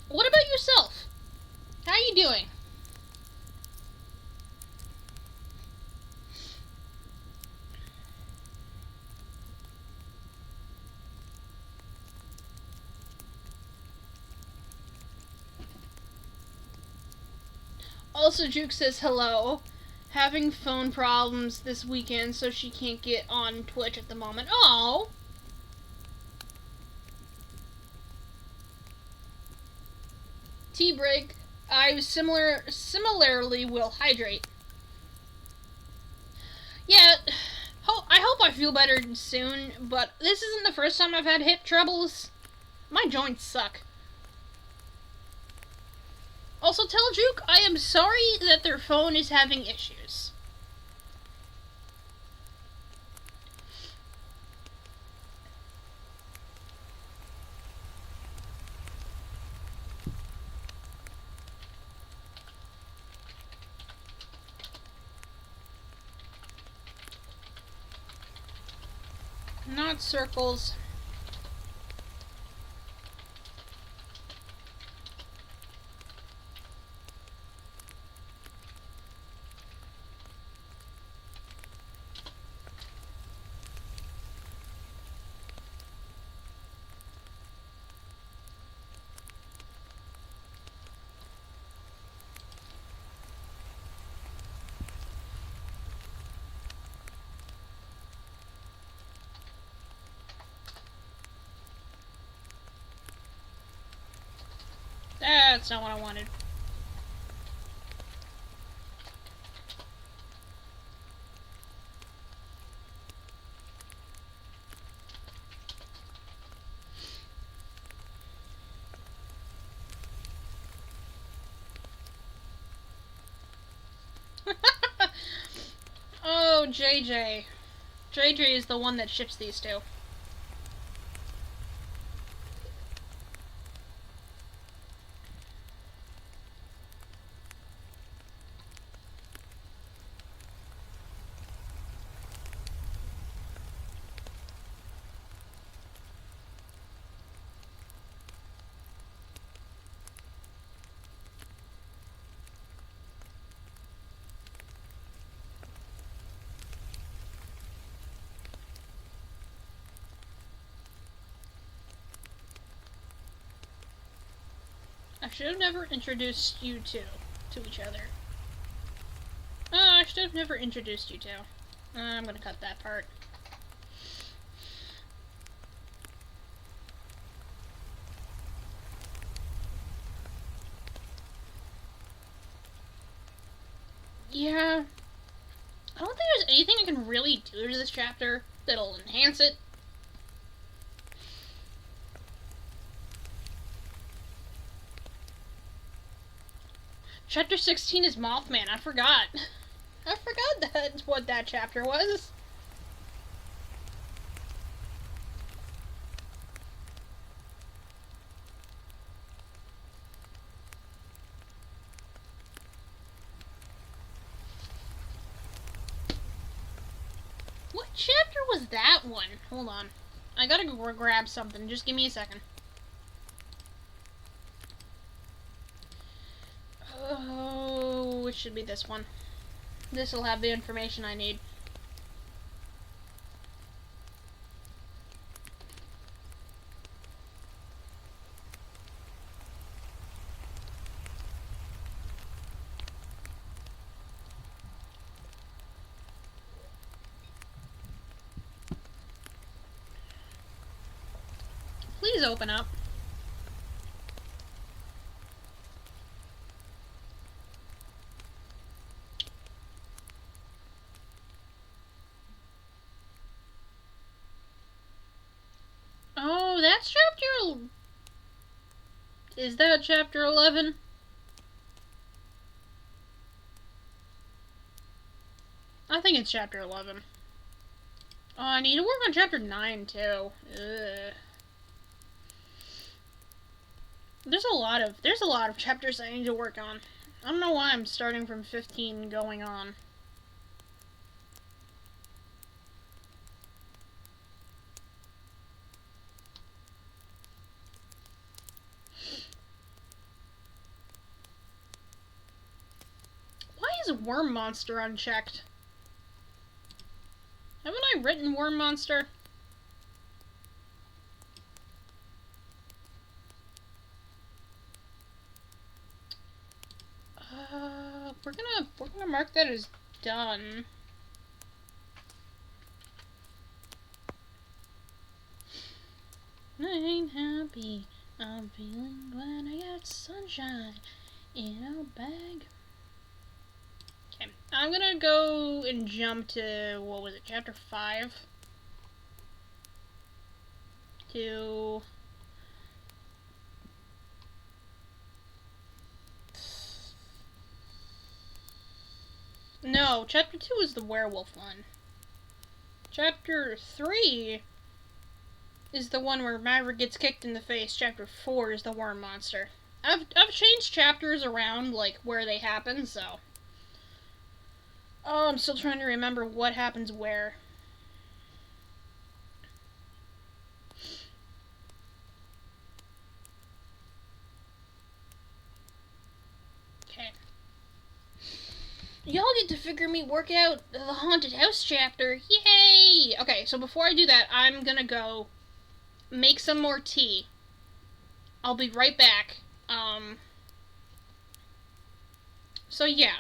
What about yourself? How are you doing? Also, Juke says hello. Having phone problems this weekend, so she can't get on Twitch at the moment. Oh. Tea break. I similarly will hydrate. Yeah, I hope I feel better soon, but this isn't the first time I've had hip troubles. My joints suck. Also, tell Juke I am sorry that their phone is having issues. Not circles. That's not what I wanted. Oh, JJ. JJ is the one that ships these two. I should have never introduced you two to each other. I should have never introduced you two. I'm gonna cut that part. Yeah. I don't think there's anything I can really do to this chapter that'll enhance it. Chapter 16 is Mothman. I forgot. I forgot that's what that chapter was. What chapter was that one? Hold on. I gotta go grab something. Just give me a second. Oh, it should be this one. This will have the information I need. Please open up. Oh, that's chapter... Is that chapter 11? I think it's chapter 11. Oh, I need to work on chapter 9, too. Ugh. There's a lot of chapters I need to work on. I don't know why I'm starting from 15 going on. Why is Worm Monster unchecked? Haven't I written Worm Monster? We're gonna mark that as done. I ain't happy. I'm feeling glad I got sunshine in a bag. Okay, I'm gonna go and jump to, what was it, chapter 5? To... No, chapter 2 is the werewolf one. Chapter 3 is the one where Maverick gets kicked in the face. Chapter 4 is the worm monster. I've changed chapters around, like, where they happen, so... Oh, I'm still trying to remember what happens where. Okay. Y'all get to figure me work out the haunted house chapter. Yay! Okay, so before I do that, I'm gonna go make some more tea. I'll be right back. So yeah.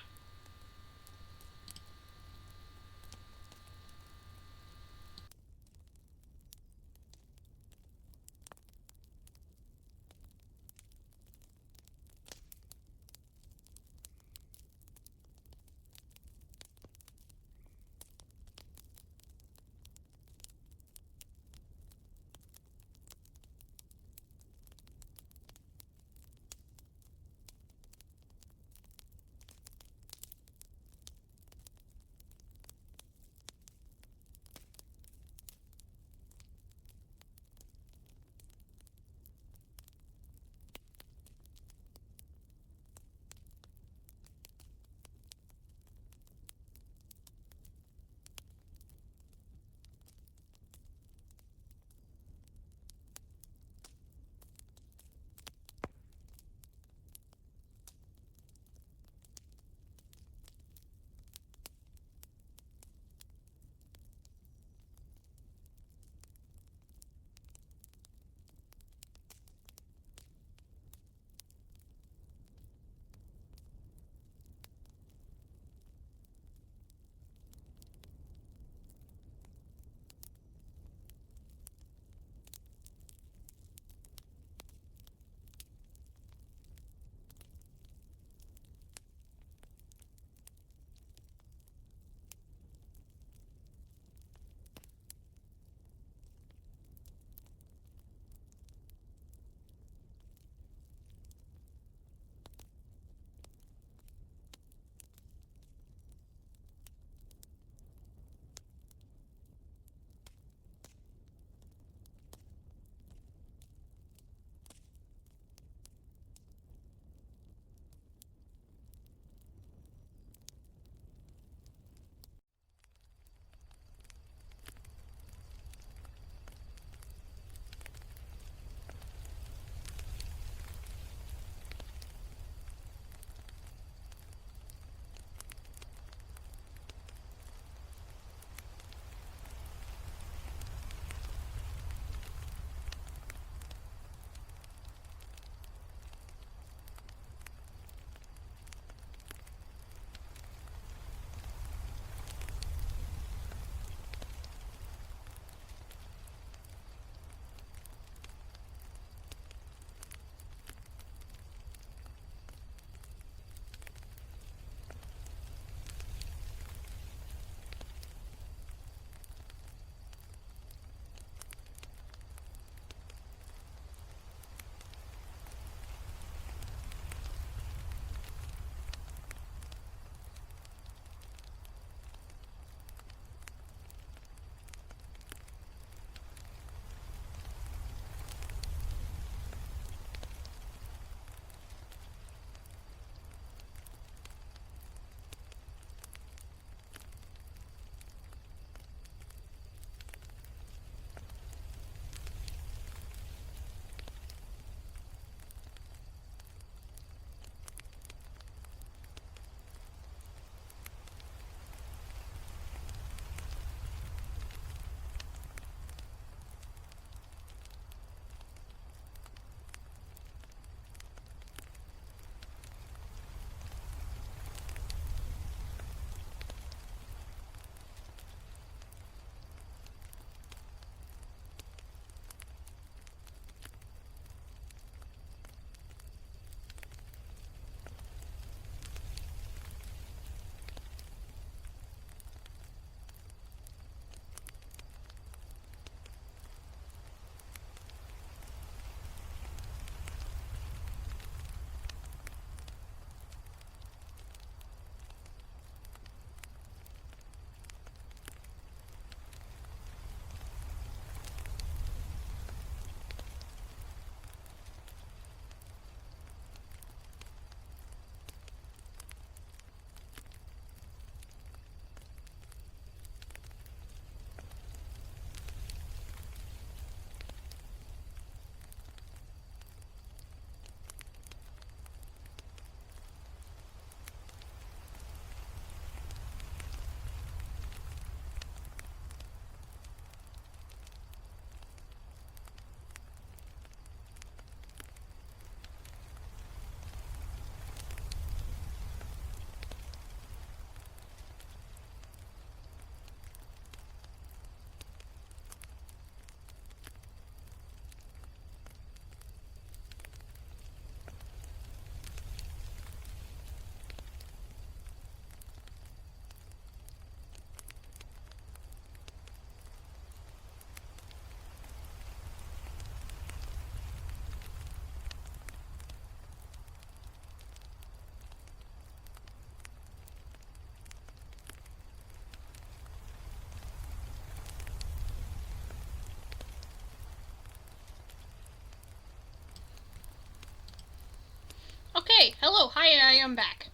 Okay, hello, hi, I am back.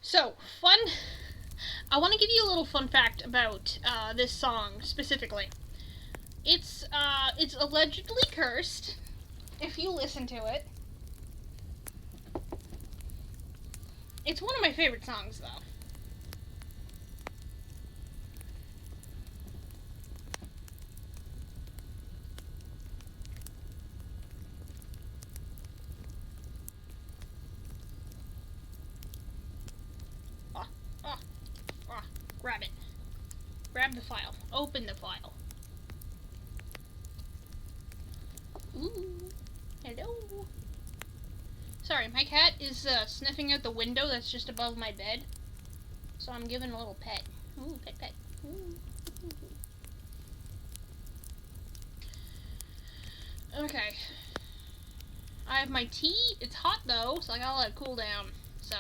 So, fun. I want to give you a little fun fact about this song specifically. It's allegedly cursed. If you listen to it, it's one of my favorite songs, though. Ah, ah, ah! Grab it. Grab the file. Open the file. Ooh, hello. Sorry, my cat is sniffing out the window that's just above my bed. So I'm giving a little pet. Ooh, pet, pet. Ooh. Okay. I have my tea. It's hot though, so I gotta let it cool down. So.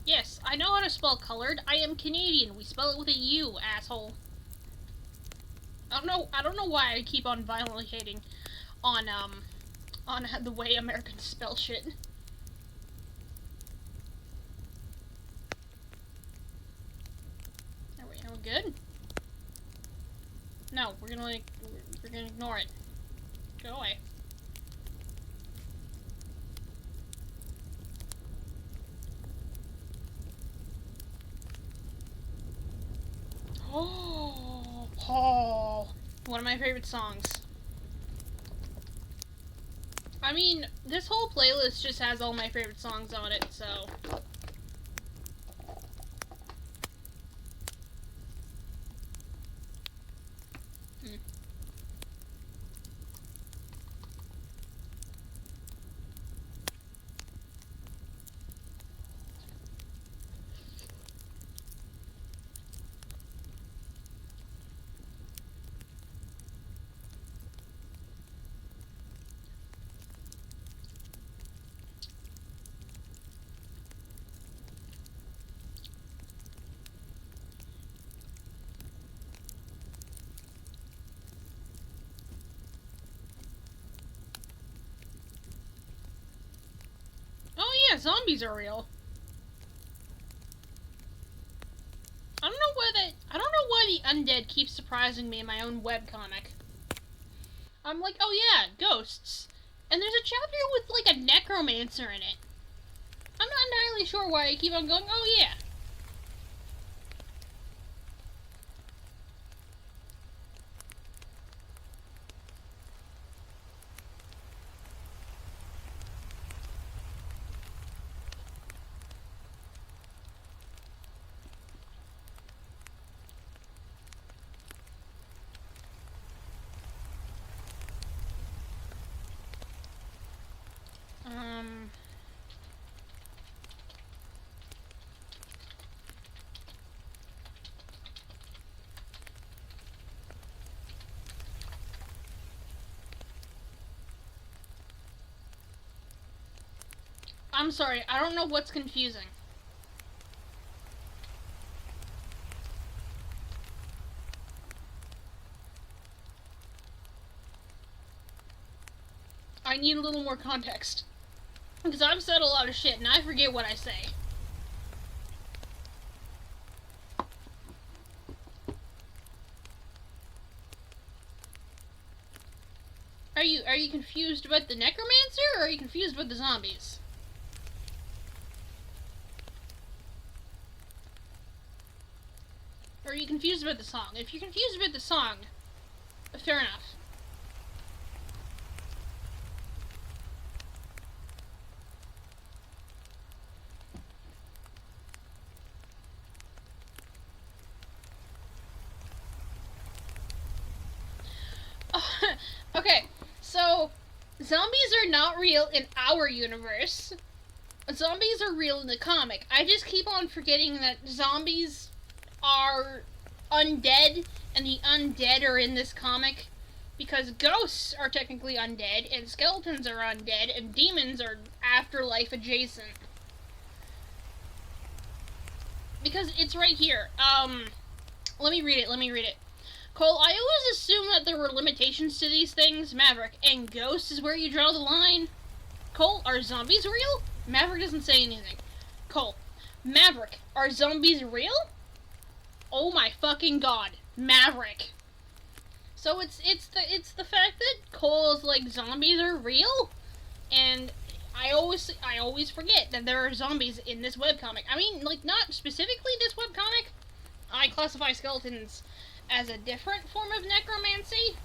Yes, I know how to spell colored. I am Canadian. We spell it with a U, asshole. I don't know why I keep on violently hating on the way Americans spell shit. Are we good? No, we're gonna ignore it. Go away. Oh, one of my favorite songs. I mean, this whole playlist just has all my favorite songs on it, so. Oh yeah, zombies are real. I don't know why the undead keeps surprising me in my own webcomic. I'm like, oh yeah, ghosts. And there's a chapter with like a necromancer in it. I'm not entirely sure why I keep on going, oh yeah. I'm sorry, I don't know what's confusing. I need a little more context. Because I've said a lot of shit and I forget what I say. Are you confused about the necromancer or are you confused about the zombies? Or are you confused about the song? If you're confused about the song, fair enough. Okay, so zombies are not real in our universe. Zombies are real in the comic. I just keep on forgetting that zombies are undead, and the undead are in this comic because ghosts are technically undead, and skeletons are undead, and demons are afterlife adjacent. Because it's right here. Let me read it. Cole, I always assumed that there were limitations to these things. Maverick, and ghosts is where you draw the line. Cole, are zombies real? Maverick doesn't say anything. Cole, Maverick, are zombies real? Oh my fucking god, Maverick. So it's the fact that Cole's like zombies are real, and I always forget that there are zombies in this webcomic. I mean, like, not specifically this webcomic. I classify skeletons as a different form of necromancy.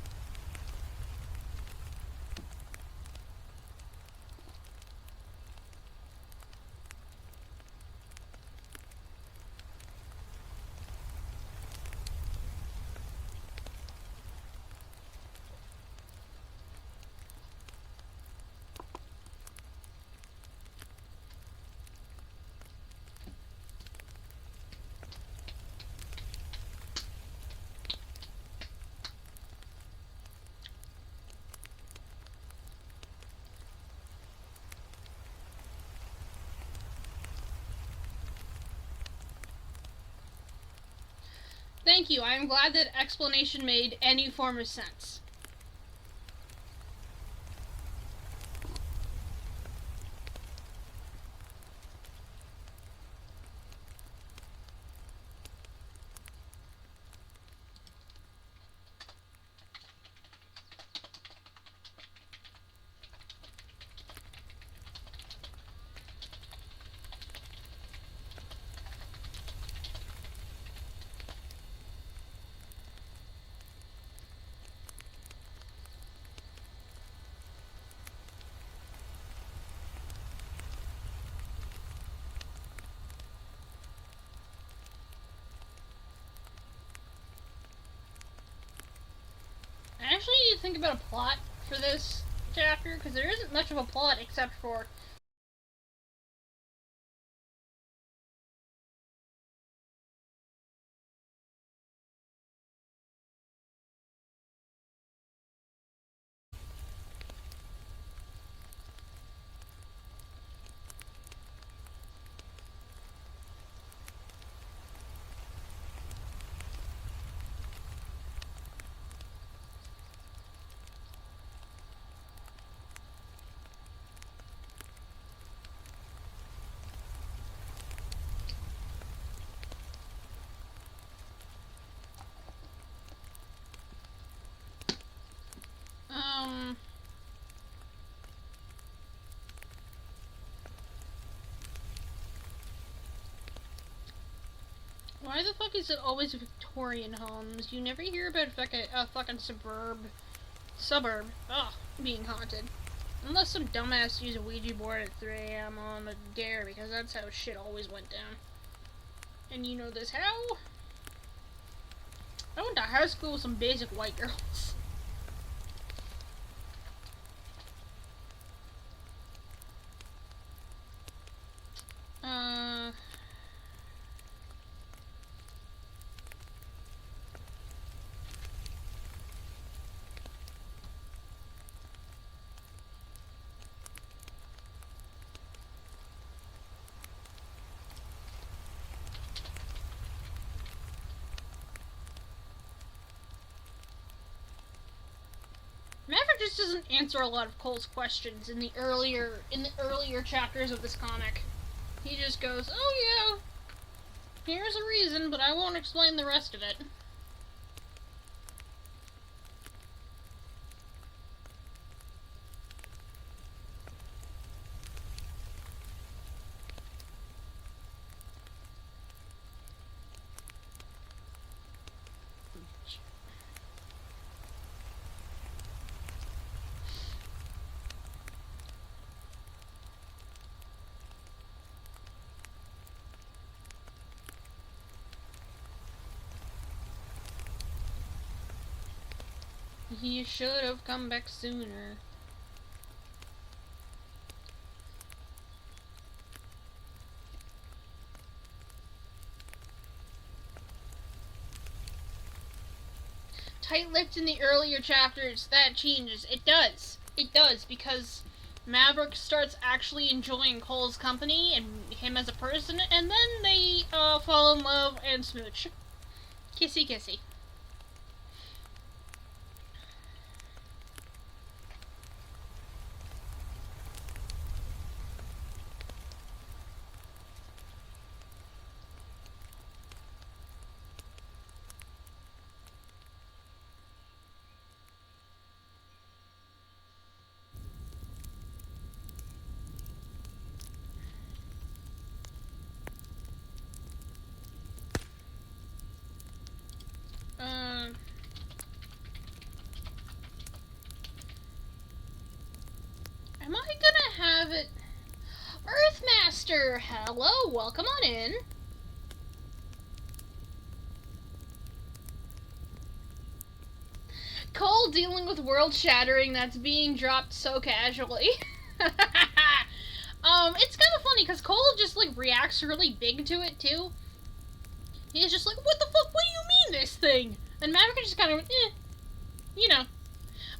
Thank you. I am glad that explanation made any form of sense. I actually need to think about a plot for this chapter, because there isn't much of a plot except for why the fuck is it always Victorian homes? You never hear about a fucking suburb, being haunted. Unless some dumbass used a Ouija board at 3 a.m. on a dare, because that's how shit always went down. And you know this how? I went to high school with some basic white girls. Maverick just doesn't answer a lot of Cole's questions in the earlier chapters of this comic. He just goes, "Oh yeah, here's a reason, but I won't explain the rest of it." He should have come back sooner. tight-lipped in the earlier chapters, that changes. It does. It does, because Maverick starts actually enjoying Cole's company and him as a person, and then they fall in love and smooch. Kissy kissy. Am I gonna have it? Earthmaster! Hello, welcome on in. Cole dealing with world shattering that's being dropped so casually. It's kind of funny because Cole just like reacts really big to it too. He's just like, "What the fuck? What do you mean this thing?" And Maverick is just kind of, you know.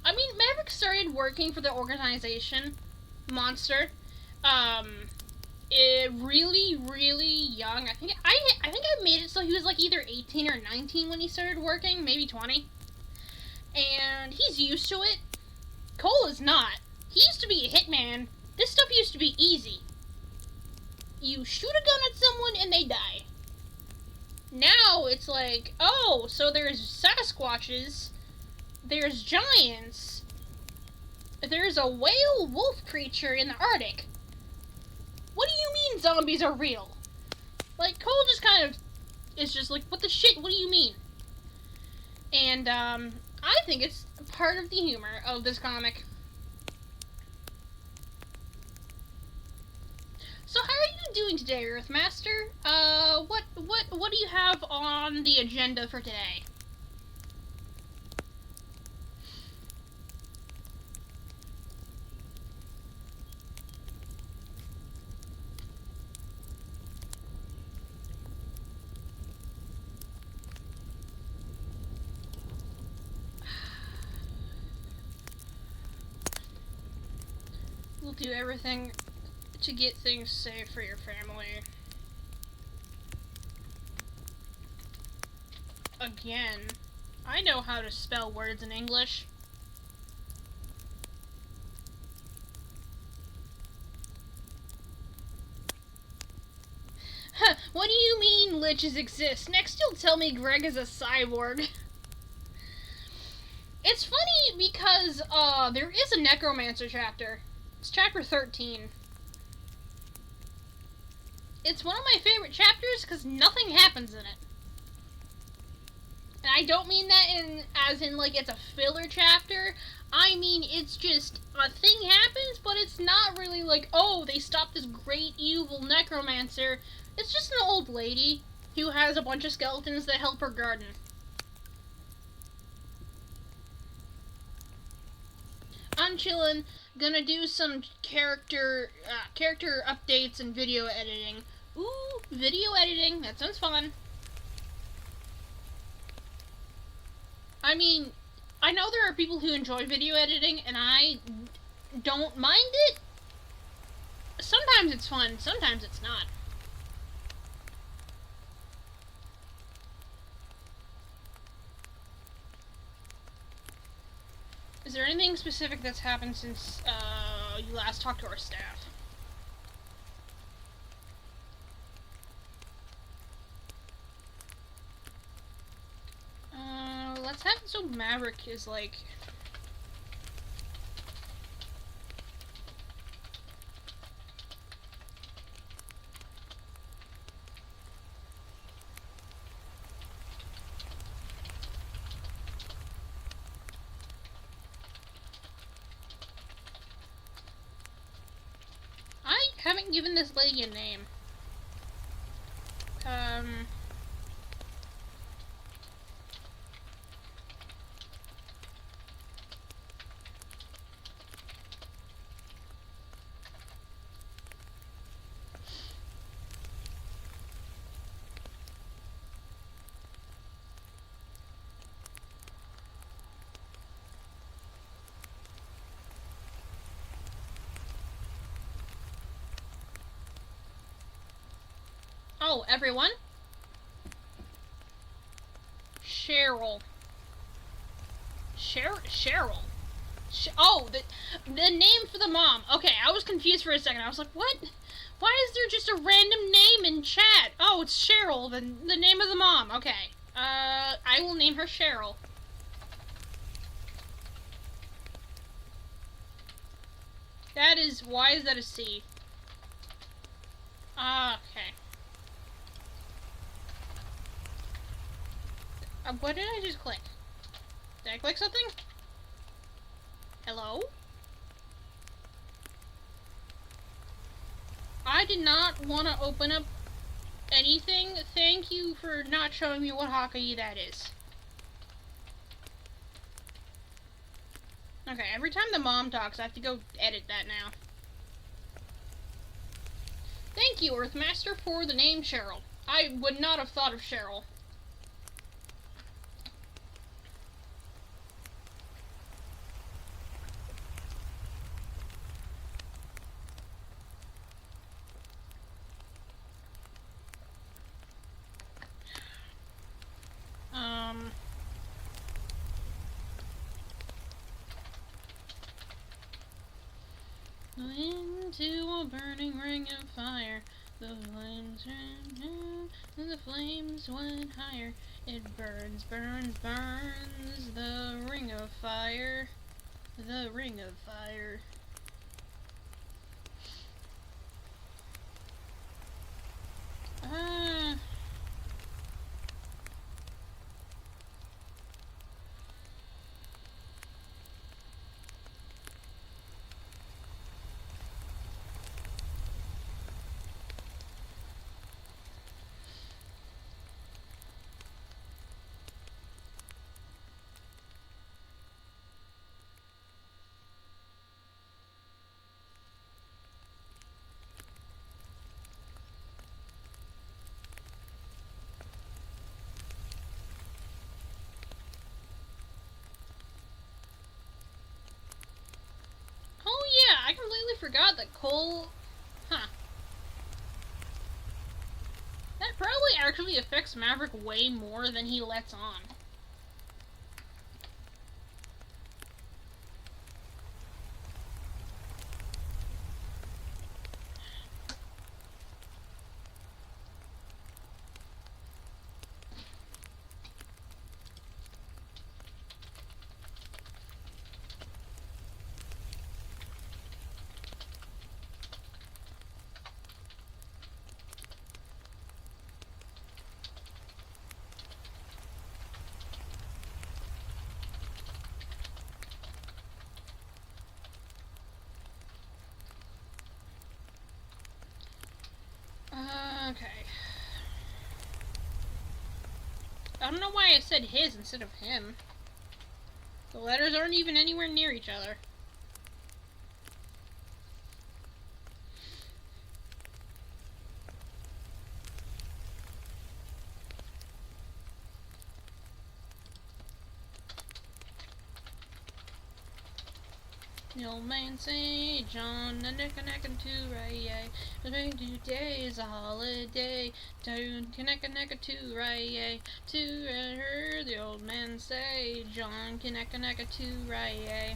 I mean, Maverick started working for the organization Monster. Really, really young. I think I made it so he was like either 18 or 19 when he started working, maybe 20. And he's used to it. Cole is not. He used to be a hitman. This stuff used to be easy. You shoot a gun at someone and they die. Now it's like, oh, so there's Sasquatches, there's giants, there's a whale wolf creature in the Arctic. What do you mean zombies are real? Like, Cole just kind of is just like, what the shit, what do you mean? And, I think it's part of the humor of this comic. So how are you doing today, Earthmaster? What do you have on the agenda for today? We'll do everything to get things safe for your family. Again, I know how to spell words in English. Huh, what do you mean liches exist? Next you'll tell me Greg is a cyborg. It's funny because, there is a Necromancer chapter. It's chapter 13. It's one of my favorite chapters because nothing happens in it. And I don't mean that as in like it's a filler chapter. I mean it's just a thing happens, but it's not really like, oh, they stopped this great evil necromancer. It's just an old lady who has a bunch of skeletons that help her garden. I'm chillin', gonna do some character updates and video editing. Ooh, video editing, that sounds fun. I mean, I know there are people who enjoy video editing, and I don't mind it. Sometimes it's fun, sometimes it's not. Is there anything specific that's happened since you last talked to our staff? Let's have it so Maverick is like... I haven't given this lady a name. Oh, everyone? Cheryl. Cheryl. Oh, the name for the mom. Okay, I was confused for a second. I was like, what? Why is there just a random name in chat? Oh, it's Cheryl, the name of the mom. Okay. I will name her Cheryl. That is, why is that a C? Okay. What did I just click? Did I click something? Hello? I did not want to open up anything. Thank you for not showing me what Hakayi that is. Okay, every time the mom talks, I have to go edit that now. Thank you, Earthmaster, for the name Cheryl. I would not have thought of Cheryl. Into a burning ring of fire, the flames ran, and the flames went higher. It burns, burns, burns, the ring of fire, the ring of fire. Oh yeah, I completely forgot that Cole... Huh. That probably actually affects Maverick way more than he lets on. Okay. I don't know why I said his instead of him. The letters aren't even anywhere near each other. The old man say, John, a neck and two, right? Today is a holiday. Don't connect a two, right? To her, the old man say, John, connect a two, right?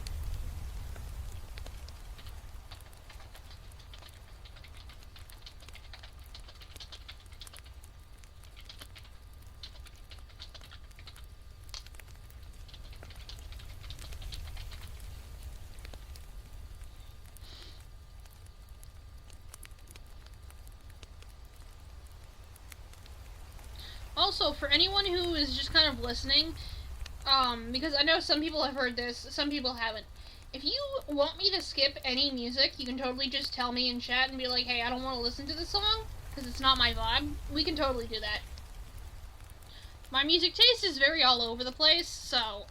Also, for anyone who is just kind of listening, because I know some people have heard this, some people haven't. If you want me to skip any music, you can totally just tell me in chat and be like, hey, I don't want to listen to this song, because it's not my vibe. We can totally do that. My music taste is very all over the place, so...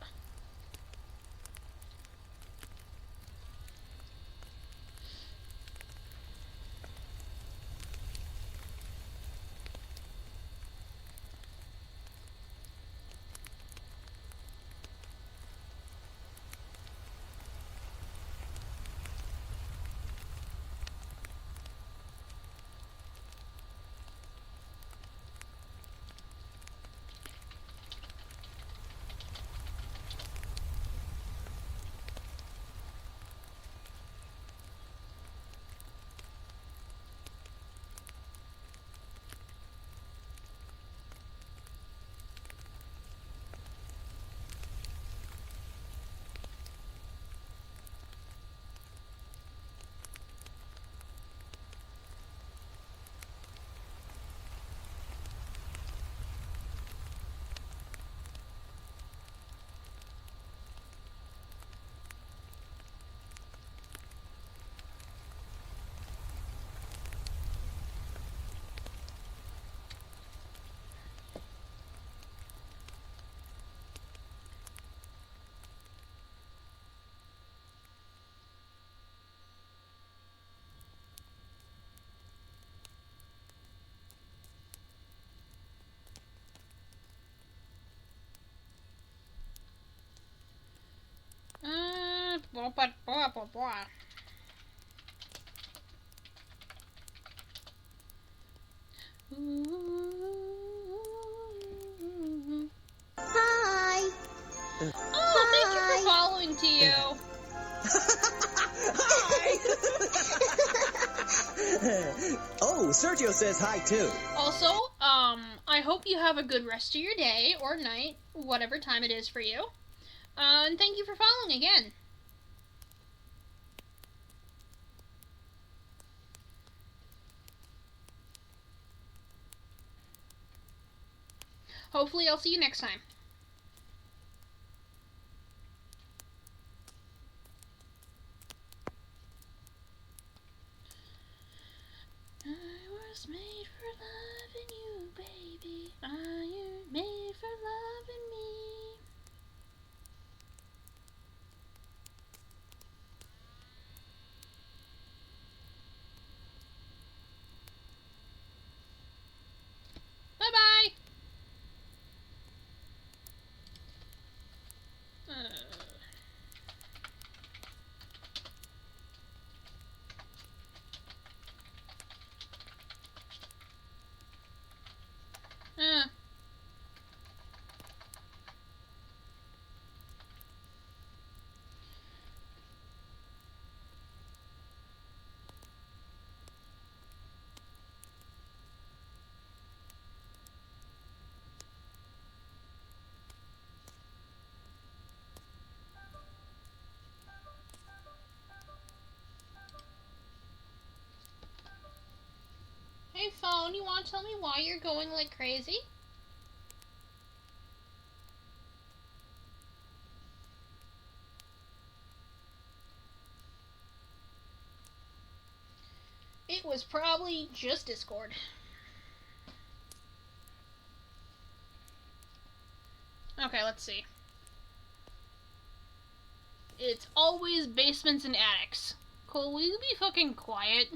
Oh, but blah blah blah. Hi. Oh, thank you for following, Tio. Hi! Oh, Sergio says hi too. Also, I hope you have a good rest of your day or night, whatever time it is for you. And thank you for following again. Hopefully, I'll see you next time. I was made for loving you, baby. I was made for loving me. Bye-bye. Uh. Hey, phone, you want to tell me why you're going like crazy? It was probably just Discord. Okay, let's see. It's always basements and attics. Cole, will you be fucking quiet?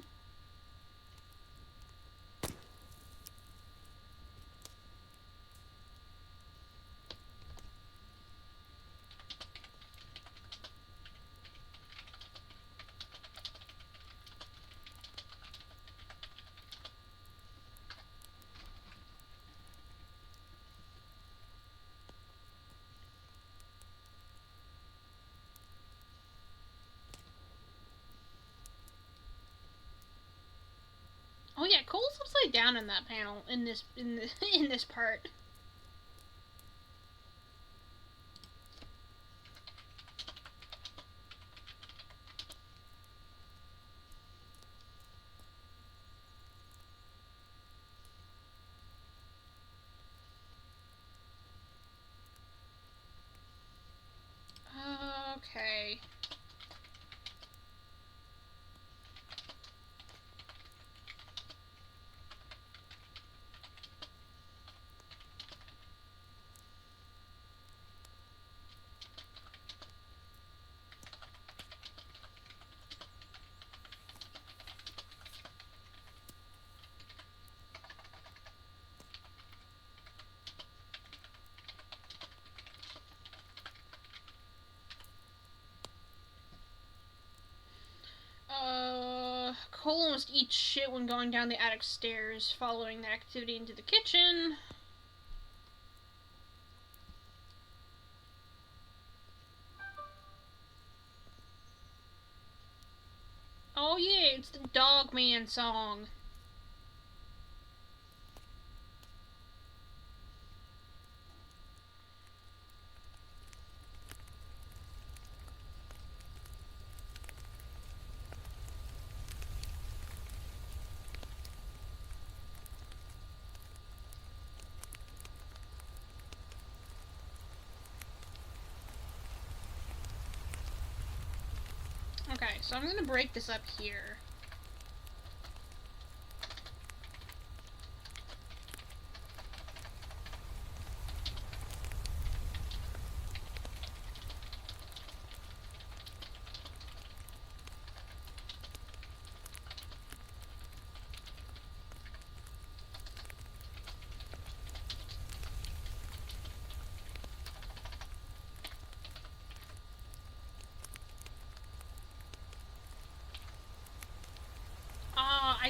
Oh yeah, Cole's upside down in that panel in this in this part. Okay. Cole almost eats shit when going down the attic stairs, following the activity into the kitchen. Oh yeah, it's the Dog Man song. Okay, so I'm gonna break this up here.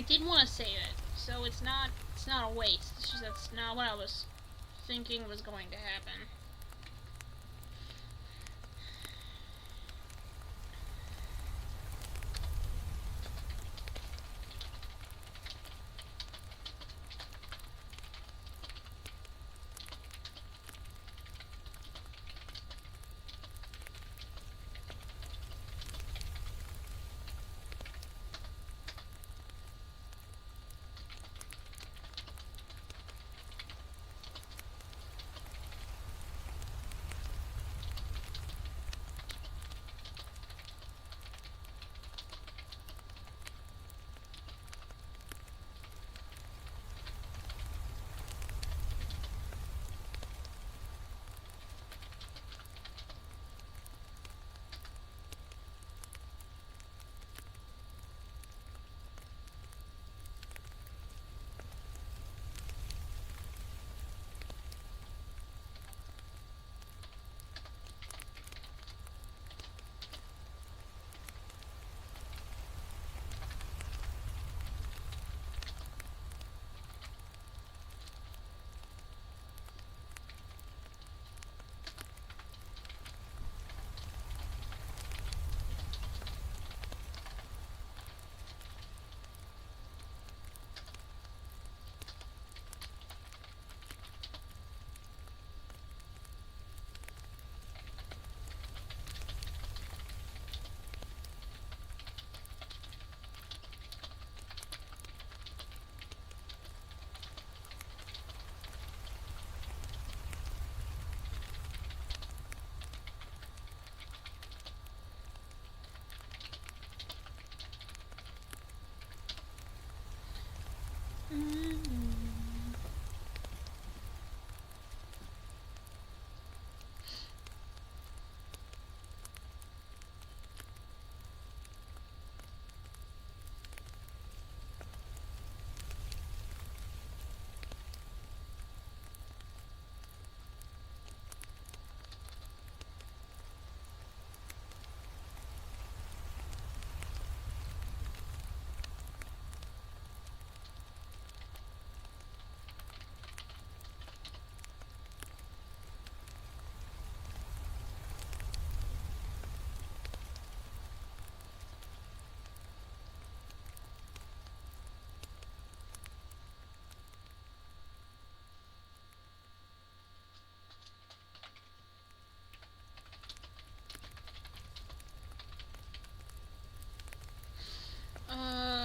I did want to save it, so it's not a waste. It's just that's not what I was thinking was going to happen.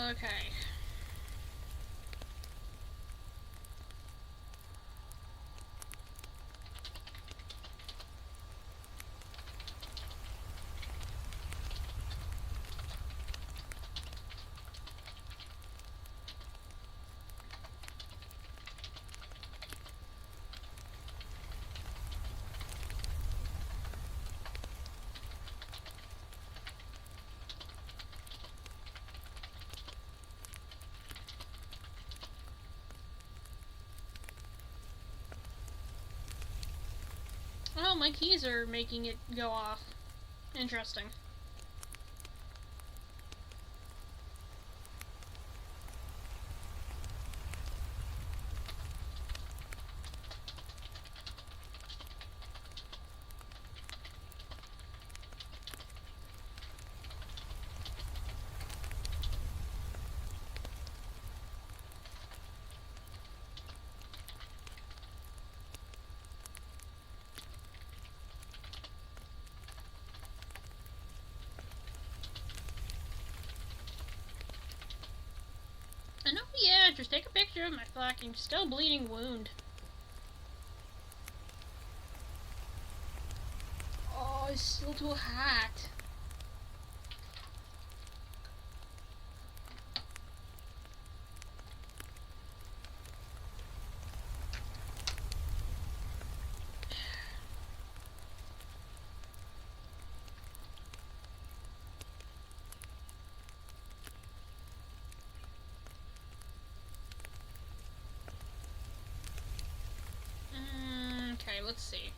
Okay. Oh, my keys are making it go off. Interesting. And oh yeah, just take a picture of my fucking still bleeding wound. Oh, it's still too hot. Okay, let's see.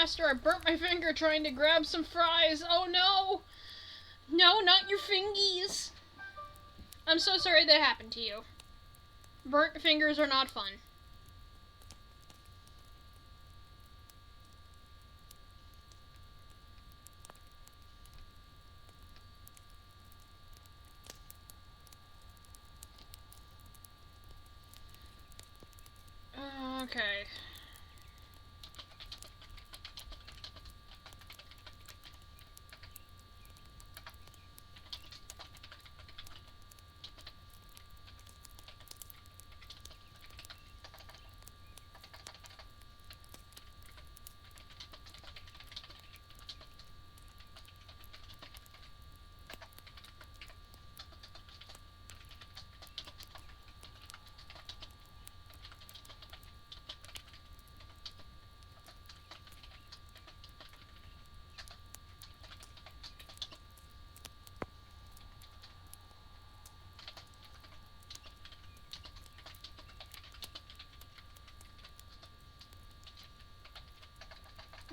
Master, I burnt my finger trying to grab some fries. Oh no! No, not your fingies! I'm so sorry that happened to you. Burnt fingers are not fun. Okay.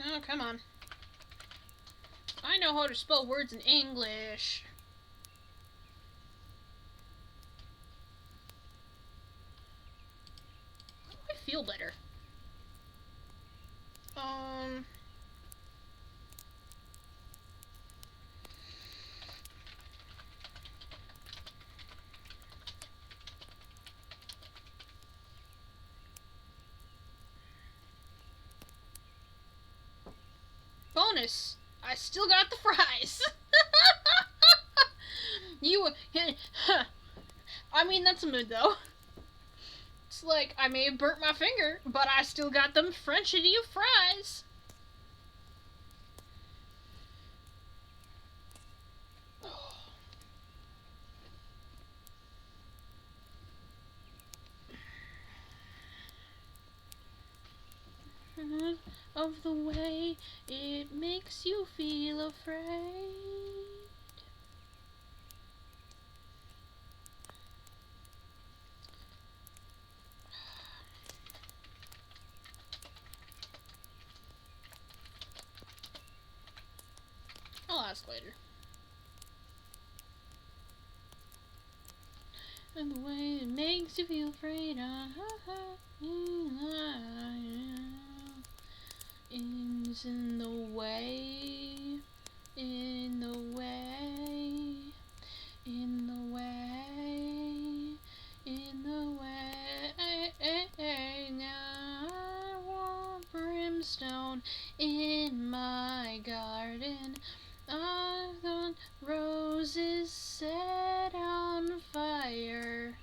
Oh, come on. I know how to spell words in English. How do I feel better? Bonus! I still got the fries! I mean, that's a mood, though. It's like, I may have burnt my finger, but I still got them Frenchity of fries! Of the way it makes you feel afraid. I'll ask later. And the way it makes you feel afraid. Is in the way, in the way, in the way, in the way. Now I want brimstone in my garden. I want roses set on fire.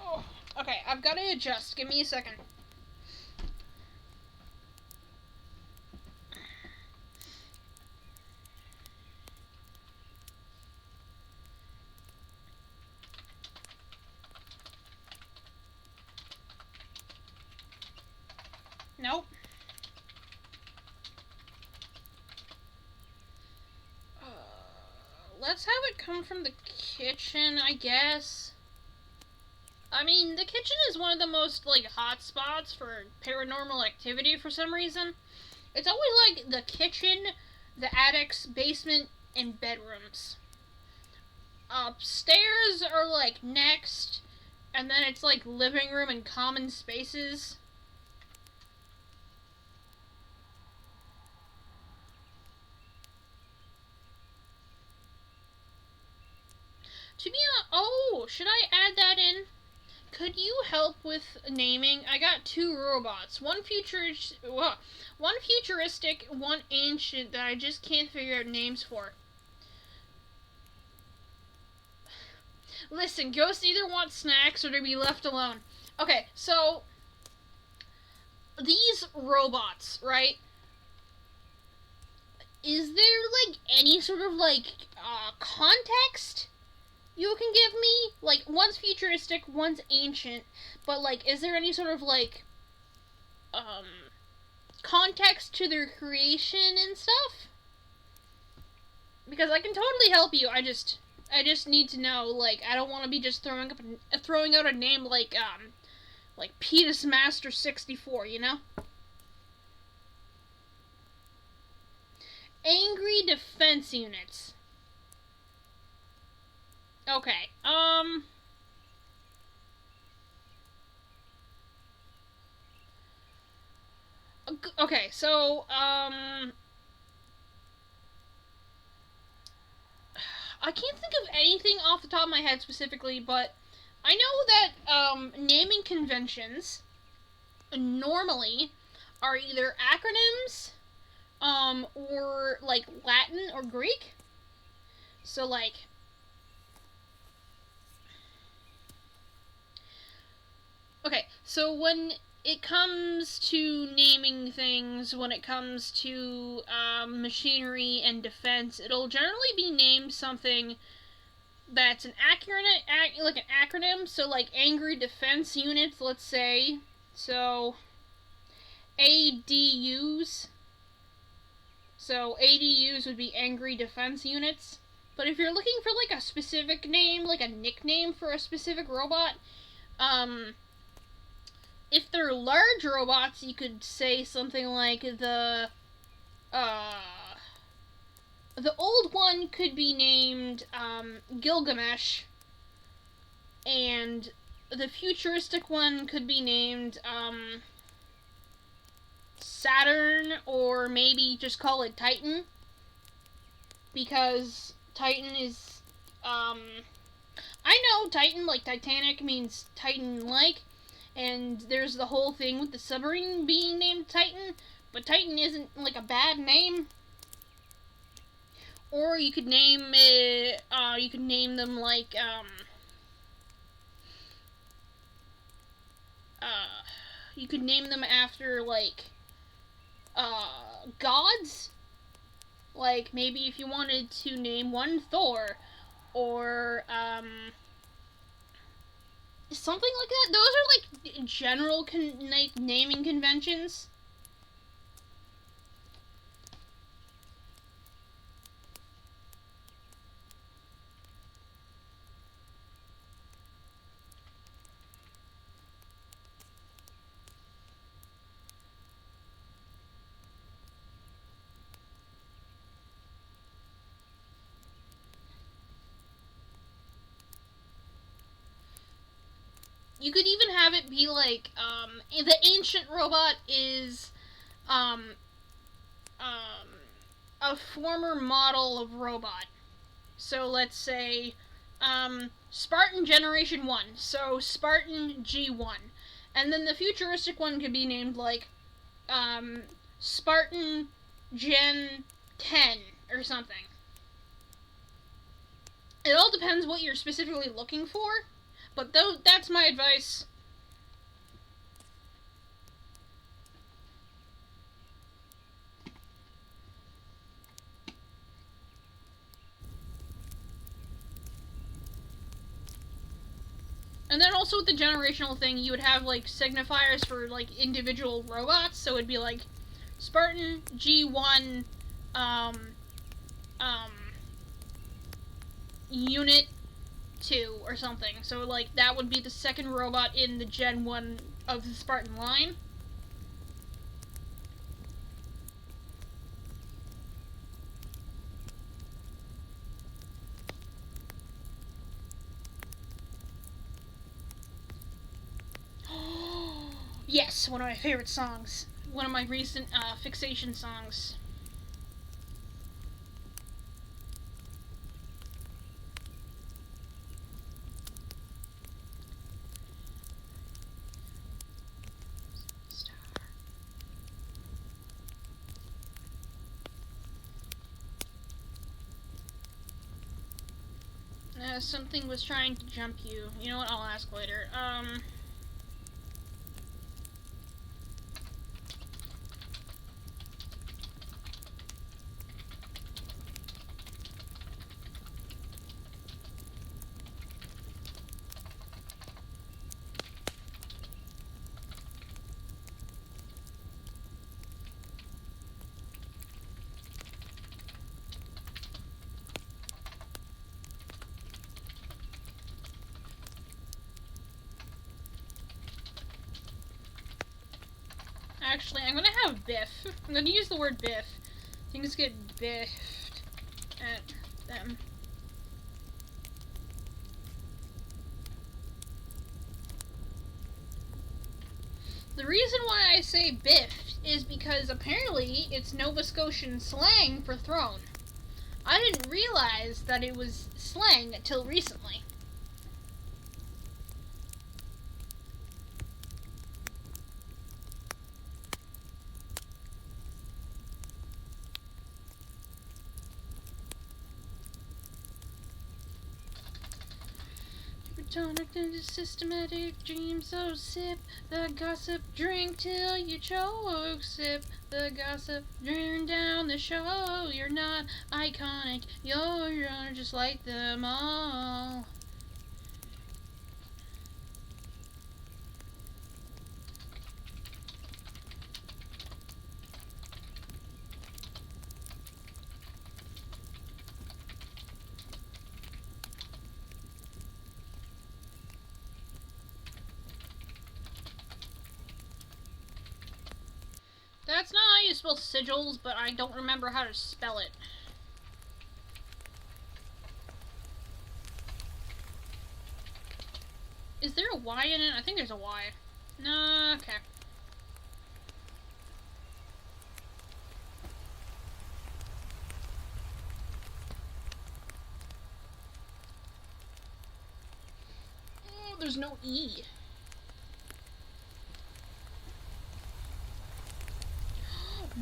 Oh, okay, I've got to adjust. Give me a second. Nope. Let's have it come from the kitchen, I guess. I mean, the kitchen is one of the most, like, hot spots for paranormal activity for some reason. It's always, like, the kitchen, the attics, basement, and bedrooms. Upstairs are, like, next, and then it's, like, living room and common spaces. To be honest, oh, should I add that in? Could you help with naming? I got two robots. One futuristic, one ancient that I just can't figure out names for. Listen, ghosts either want snacks or to be left alone. Okay, so these robots, right? Is there, like, any sort of, like, context? you can give me? Like, one's futuristic, one's ancient, but, like, is there any sort of, like, context to their creation and stuff? Because I can totally help you, I just need to know, like, I don't want to be just throwing out a name like Petus Master 64, you know? Angry defense units. Okay, okay, so, I can't think of anything off the top of my head specifically, but I know that, naming conventions normally are either acronyms, or, like, Latin or Greek. So, like, okay, so when it comes to naming things, when it comes to machinery and defense, it'll generally be named something that's an like an acronym. So, like, Angry Defense Units, let's say. So, ADUs. So, ADUs would be Angry Defense Units. But if you're looking for, like, a specific name, like a nickname for a specific robot, if they're large robots, you could say something like the old one could be named Gilgamesh, and the futuristic one could be named Saturn, or maybe just call it Titan, because Titan is I know Titan, like Titanic, means Titan-like, and there's the whole thing with the submarine being named Titan, but Titan isn't, like, a bad name. Or you could name it, you could name them, like, you could name them after, like, gods. Like, maybe if you wanted to name one Thor, or, something like that. Those are, like, general like, naming conventions. You could even have it be like, the ancient robot is, a former model of robot. So let's say, Spartan Generation 1, so Spartan G1. And then the futuristic one could be named, like, Spartan Gen 10 or something. It all depends what you're specifically looking for, but that's my advice. And then also with the generational thing, you would have, like, signifiers for, like, individual robots, so it'd be like Spartan G1 Unit 2 or something. So, like, that would be the second robot in the Gen 1 of the Spartan line. Yes, one of my favorite songs. One of my recent fixation songs. Something was trying to jump you. You know what? I'll ask later. actually, I'm gonna have biff. I'm gonna use the word biff. Things get biffed at them. The reason why I say biffed is because apparently it's Nova Scotian slang for thrown. I didn't realize that it was slang until recently. Tonic and systematic dream, so sip the gossip, drink till you choke, sip the gossip, drink down the show. You're not iconic, you're just like them all. That's not how you spell sigils, but I don't remember how to spell it. Is there a Y in it? I think there's a Y. No, okay. Oh, there's no E.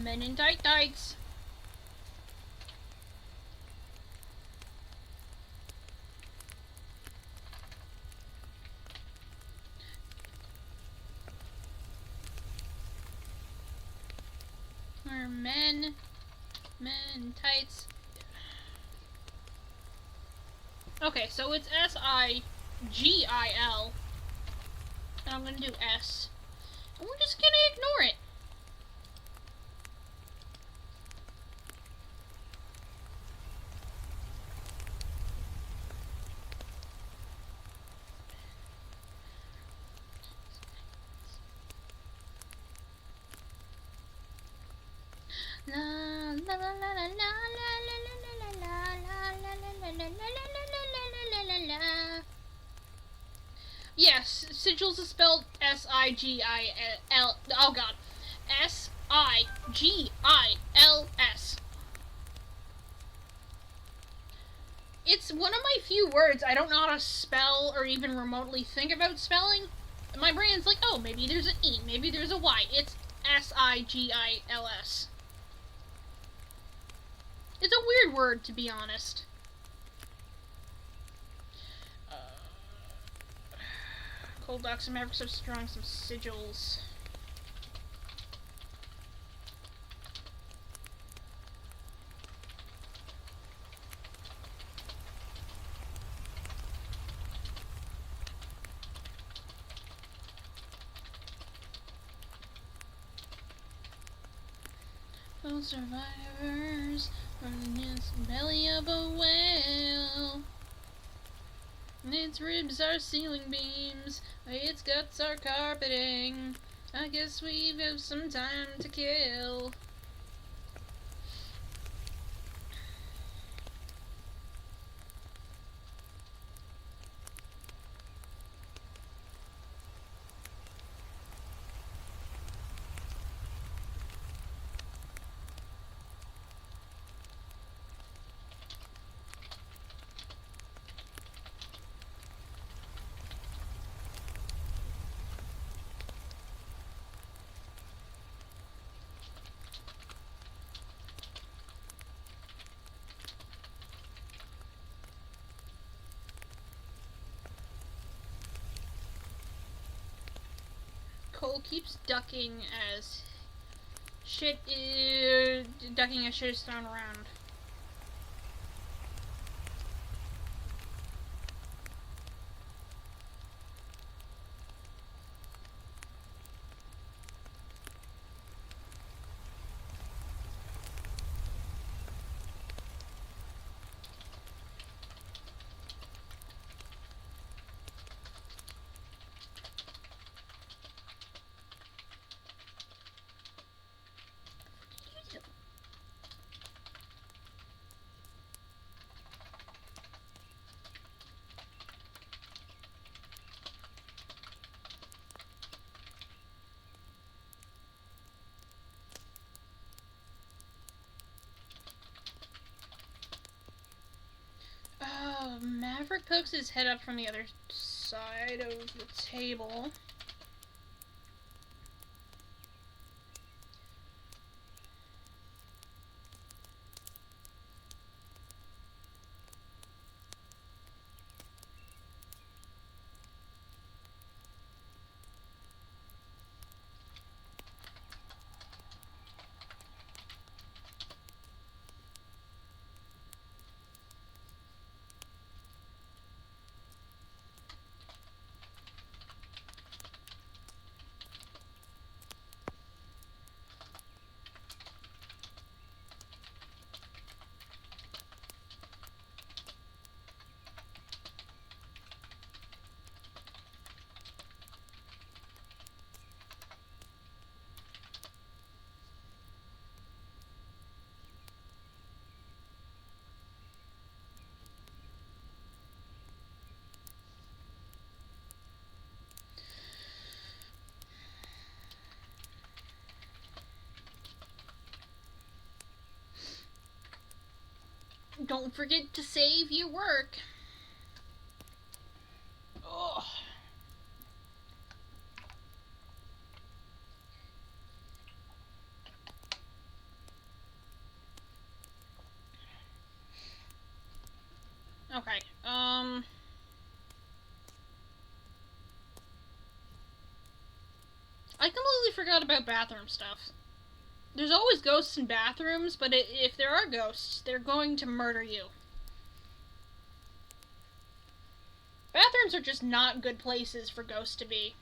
Men in tight tights. Or men in tights. Okay, so it's S-I-G-I-L. And I'm gonna do S. And we're just gonna ignore it. Yes, sigils is spelled S-I-G-I-L. Oh god. S-I-G-I-L-S. It's one of my few words I don't know how to spell or even remotely think about spelling. My brain's like, oh, maybe there's an E, maybe there's a Y. It's S-I-G-I-L-S. It's a weird word, to be honest. Cold Docs and Mavericks are drawing some sigils. Oh, survivors from the belly of a whale. Its ribs are ceiling beams, its guts are carpeting. I guess we've got some time to kill. Cole keeps ducking as shit is thrown around. Jennifer cooks his head up from the other side of the table. Don't forget to save your work. Ugh. Okay, I completely forgot about bathroom stuff. There's always ghosts in bathrooms, but if there are ghosts, they're going to murder you. Bathrooms are just not good places for ghosts to be.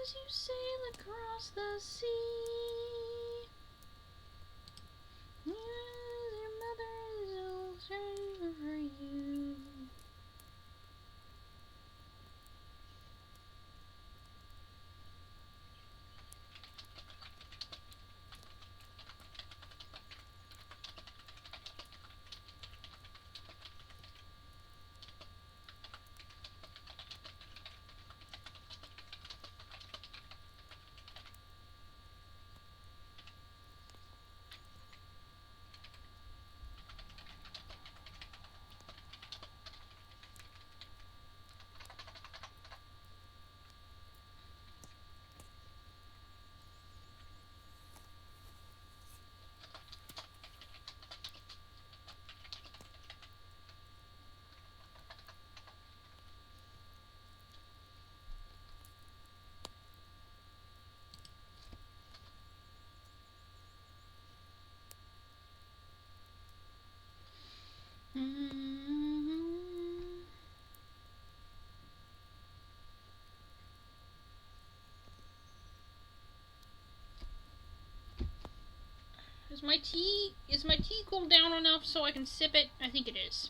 As you sail across the sea, your mother is all over you. Is my tea cooled down enough so I can sip it? I think it is.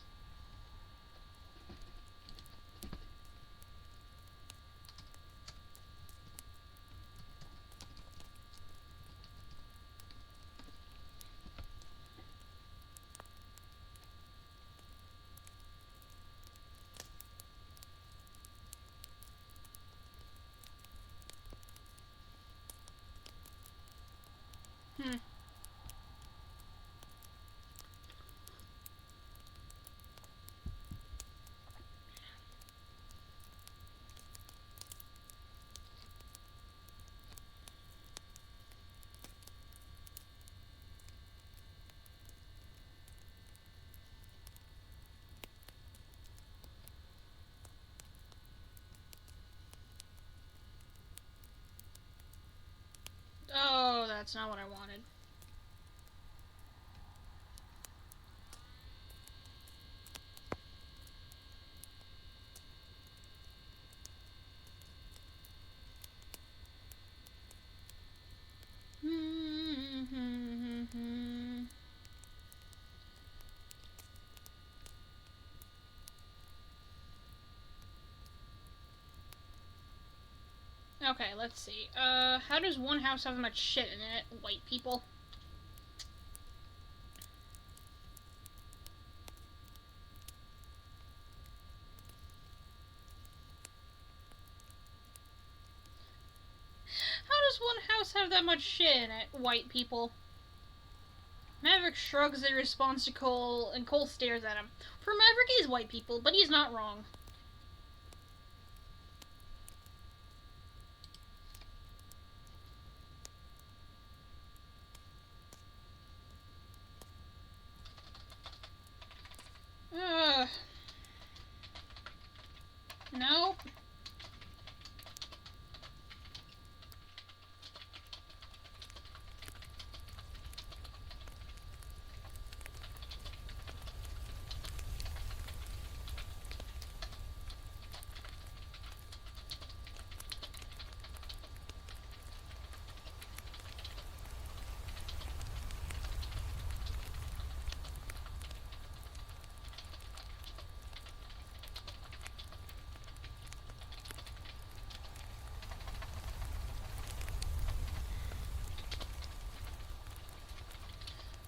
Oh, that's not what I wanted. Okay, let's see. How does one house have much shit in it? White people. How does one house have that much shit in it? White people. Maverick shrugs in response to Cole, and Cole stares at him. For Maverick, he's white people, but he's not wrong. Nope.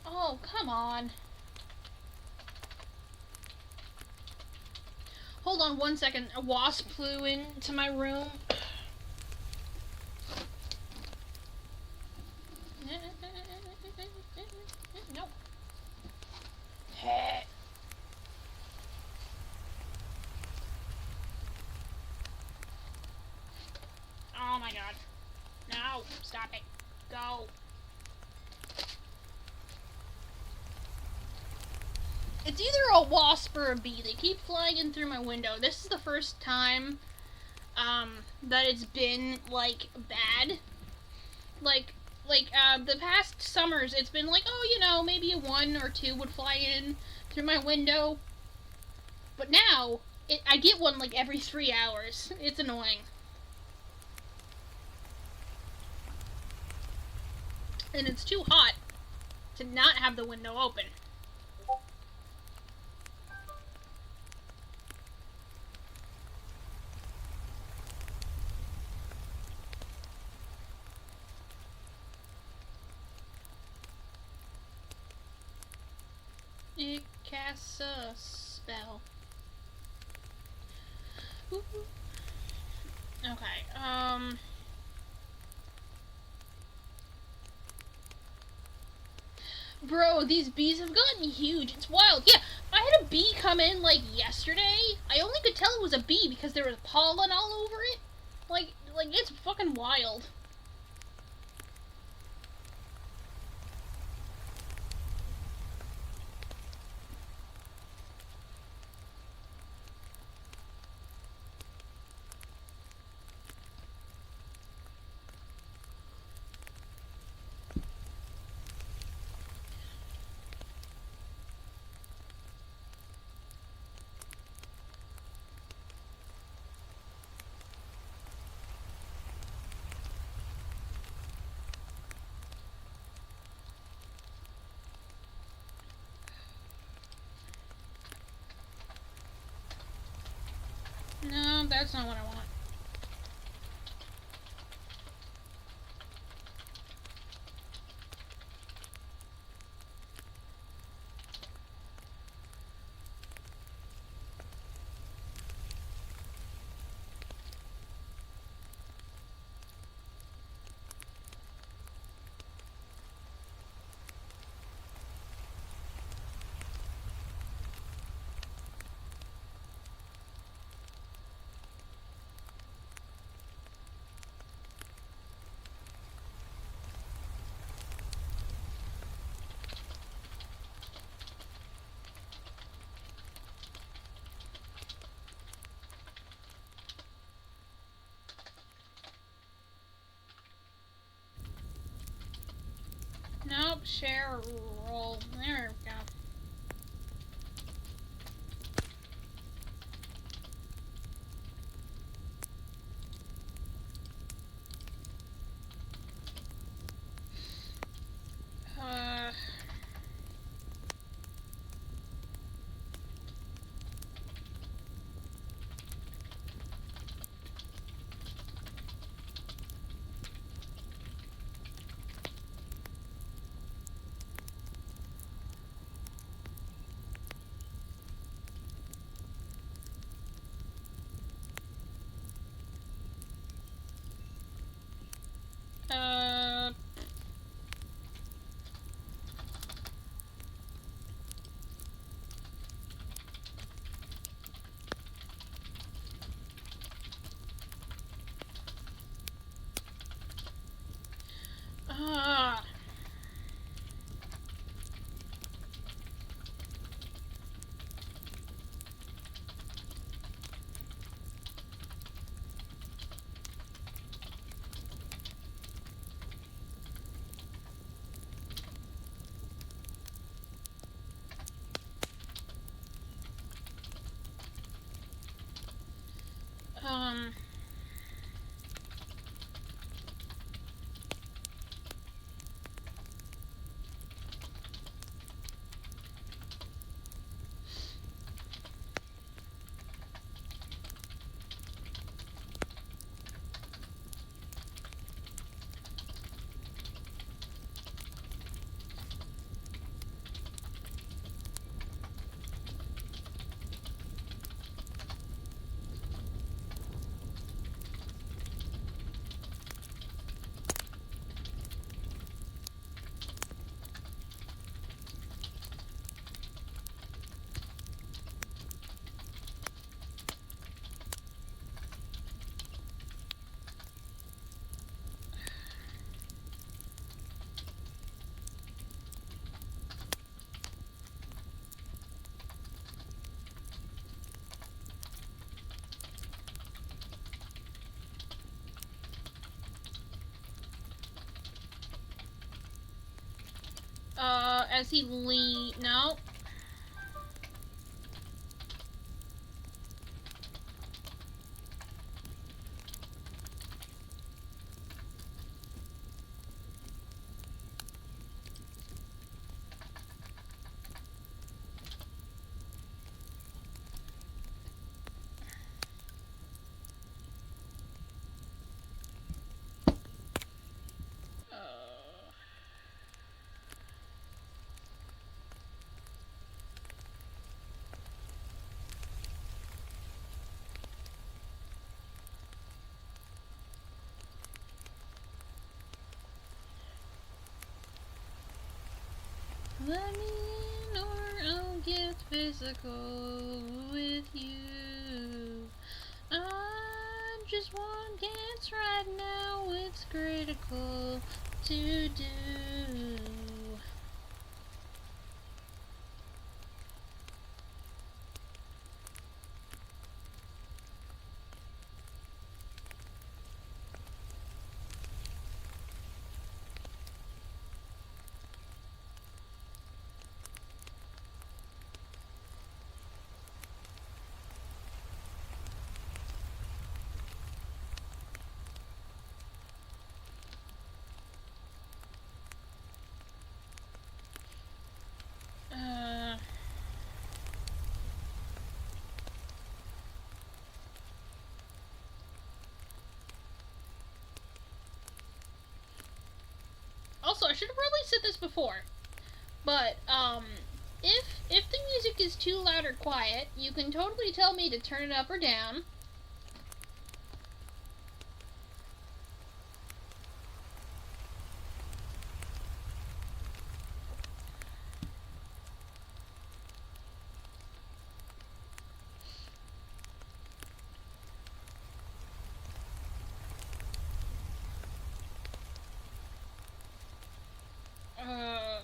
Oh, come on. Hold on 1 second. A wasp flew into my room. Nope. Oh my god. No, stop it. Go. It's either a wasp or a bee. They keep flying in through my window. This is the first time that it's been, like, bad. Like, the past summers, it's been like, oh, you know, maybe a 1 or 2 would fly in through my window. But now, I get one, like, every 3 hours. It's annoying. And it's too hot to not have the window open. It casts a spell. Ooh. Okay, Bro, these bees have gotten huge. It's wild. Yeah, I had a bee come in, like, yesterday. I only could tell it was a bee because there was pollen all over it. Like, it's fucking wild. No, that's not what I want. Nope, share roll. There we go. As he no. Let me in or I'll get physical with you. I just want dance right now, it's critical to do. Also, I should have probably said this before, but if the music is too loud or quiet, you can totally tell me to turn it up or down.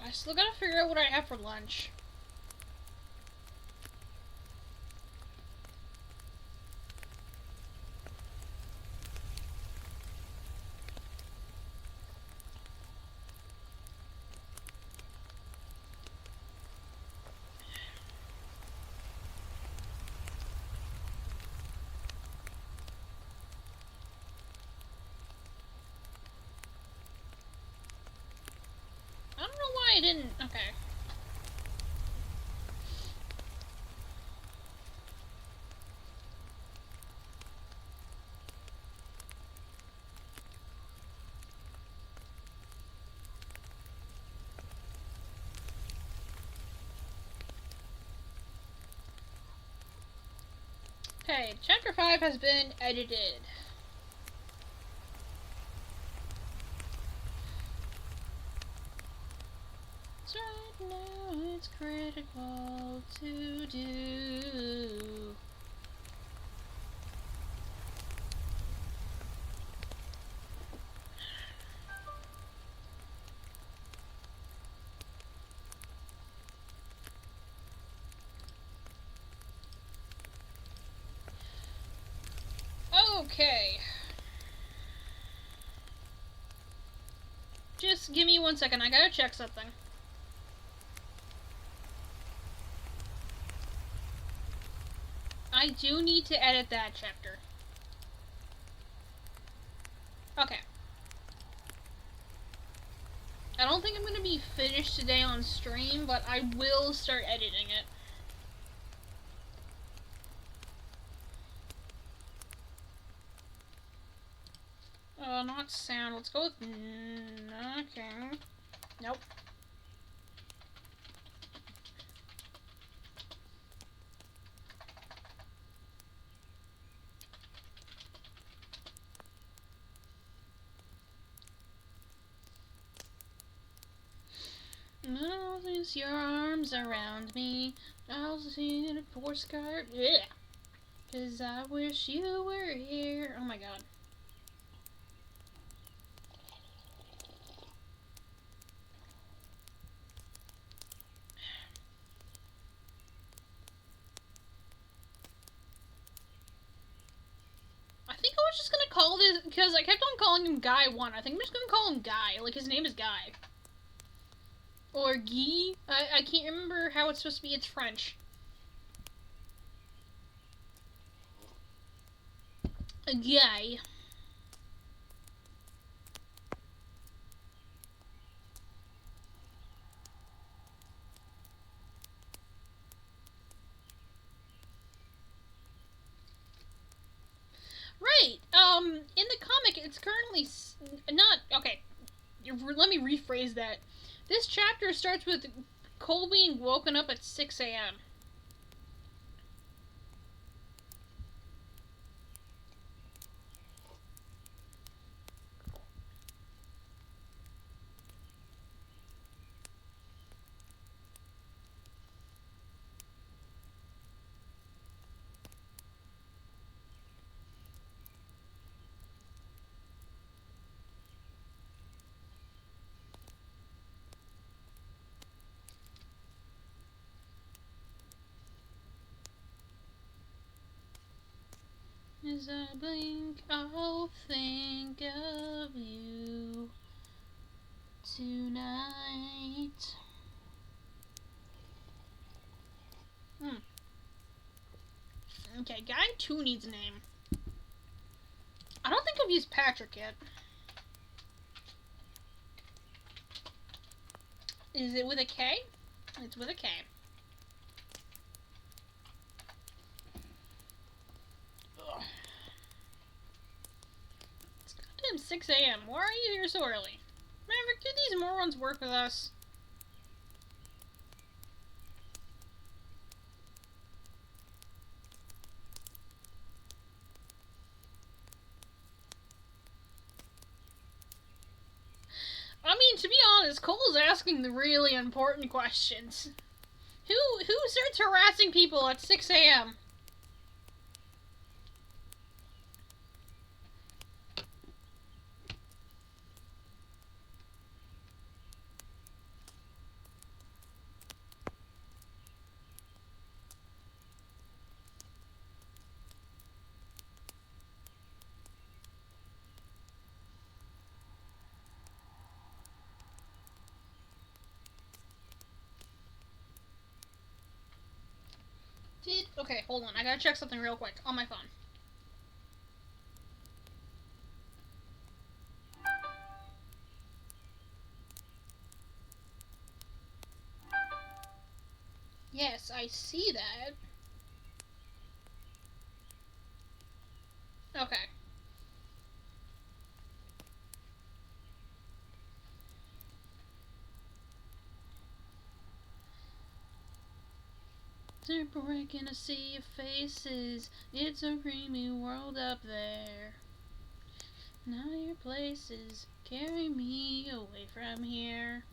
I still gotta figure out what I have for lunch. I don't know why I didn't. Okay. Okay, chapter 5 has been edited. So right now it's critical to do. Okay. Just give me 1 second, I gotta check something. I do need to edit that chapter. Okay. I don't think I'm gonna be finished today on stream, but I will start editing it. Not sound. Let's go with... okay. Nope. I'll place your arms around me. I'll see in a postcard. Yeah. 'Cause I wish you were here. Oh my god. I think I was just gonna call this, because I kept on calling him Guy 1. I think I'm just gonna call him Guy. Like, his name is Guy. Or Guy. I can't remember how it's supposed to be. It's French. A Guy. Right. In the comic, it's currently not... Okay, let me rephrase that. This chapter starts with Cole being woken up at 6 a.m. As I blink, I'll think of you tonight. Okay, Guy 2 needs a name. I don't think I've used Patrick yet. Is it with a K? It's with a K. Ugh. It's goddamn 6 a.m. Why are you here so early? Maverick, did these morons work with us? I mean, to be honest, Cole's asking the really important questions. Who starts harassing people at 6 a.m.? Okay, hold on. I gotta check something real quick on my phone. Yes, I see that. Okay. They're breaking a sea of faces. It's a creamy world up there. Now your places carry me away from here.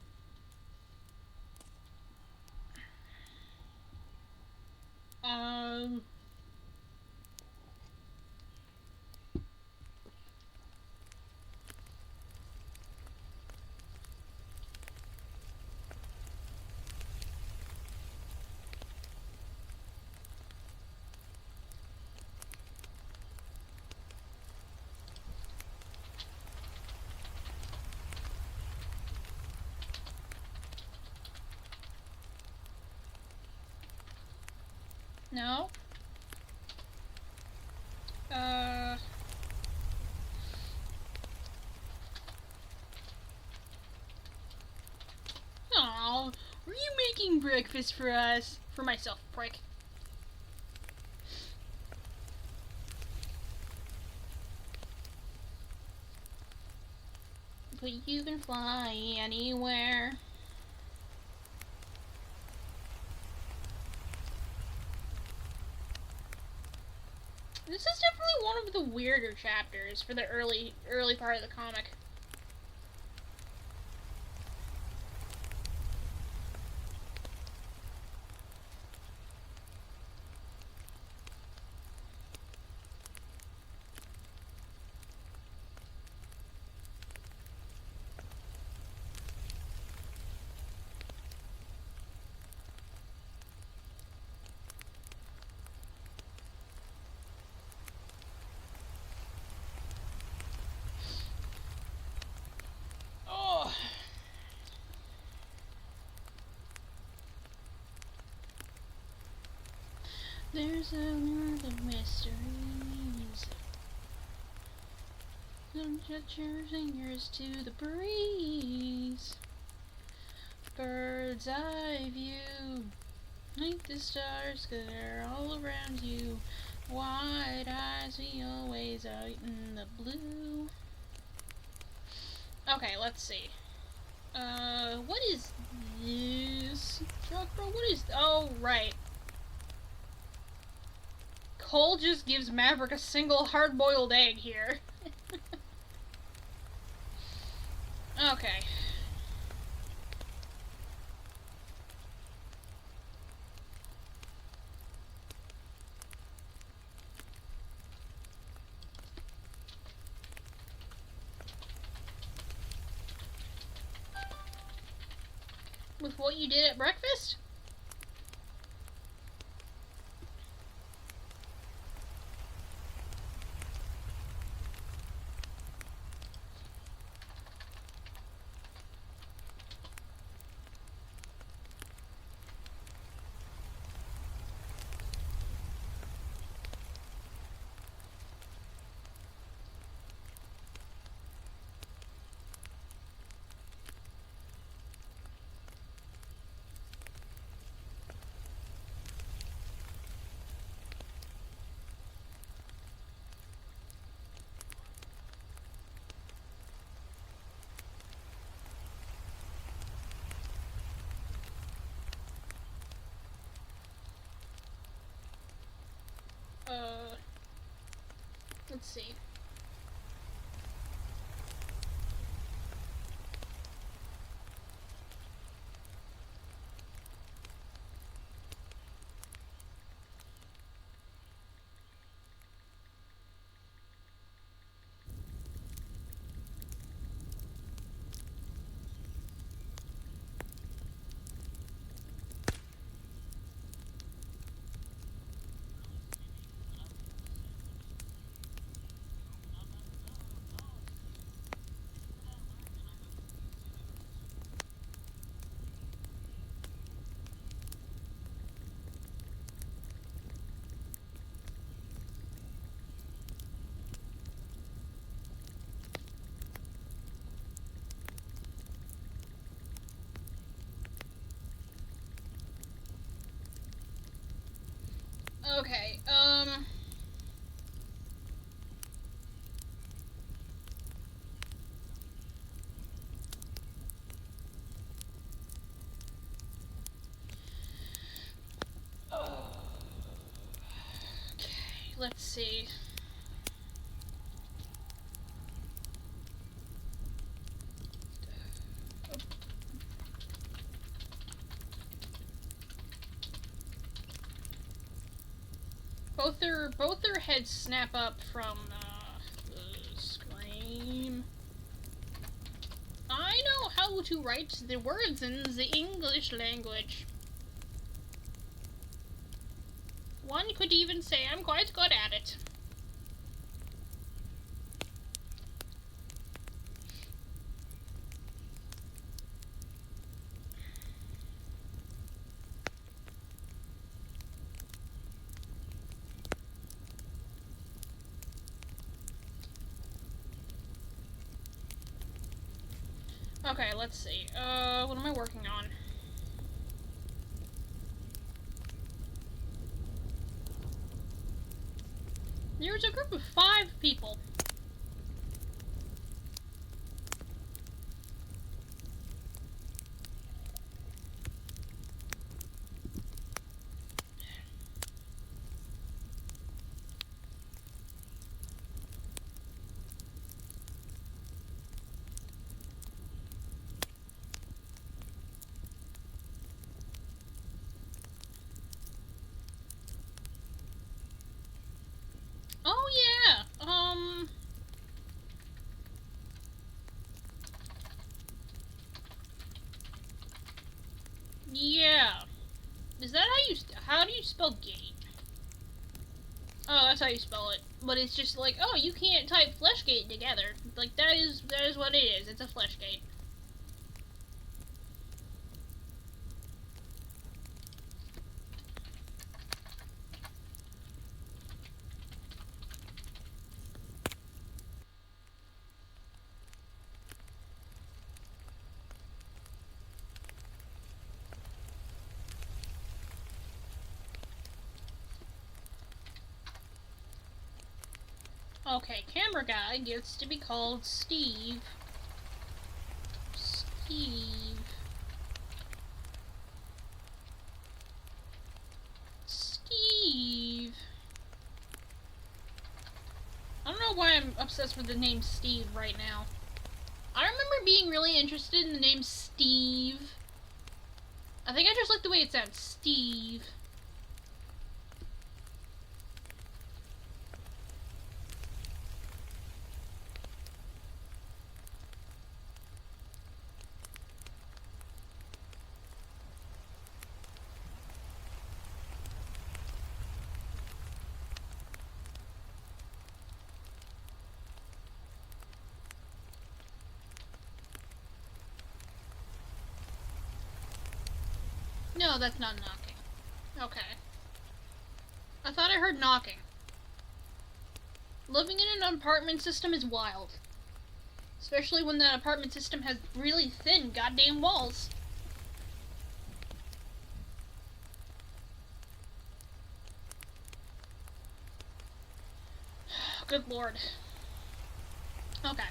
No. making breakfast for us. For myself, prick. But you can fly anywhere. This is definitely one of the weirder chapters for the early part of the comic. There's a world of mysteries. Don't shut your fingers to the breeze. Bird's eye view. Like the stars glitter all around you. Wide eyes, we always out in the blue. Okay, let's see. What is this? Truckbro, what is... Oh, right. Cole just gives Maverick a single hard-boiled egg here. Okay. With what you did at breakfast? Let's see. Okay, okay, let's see. Both their heads snap up from the scream. I know how to write the words in the English language. One could even say I'm quite good at it. Okay, let's see. What am I working on? There was a group of 5 people. Oh yeah, yeah. Is that how do you spell gate? Oh, that's how you spell it. But it's just like, oh, you can't type Fleshgate together. Like, that is what it is. It's a Fleshgate. Okay, camera guy gets to be called Steve. Steve. Steve. I don't know why I'm obsessed with the name Steve right now. I remember being really interested in the name Steve. I think I just like the way it sounds. Steve. No, that's not knocking. Okay. I thought I heard knocking. Living in an apartment system is wild. Especially when that apartment system has really thin goddamn walls. Good lord. Okay.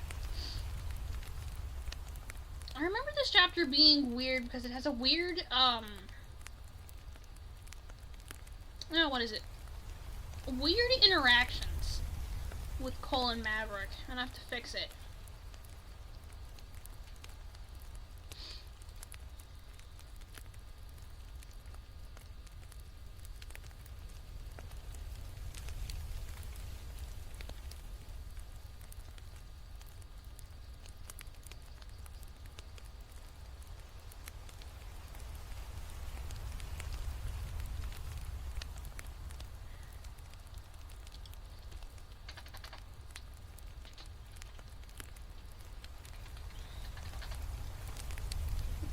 I remember this chapter being weird because it has a weird, what is it? Weird interactions with Cole and Maverick, and I have to fix it.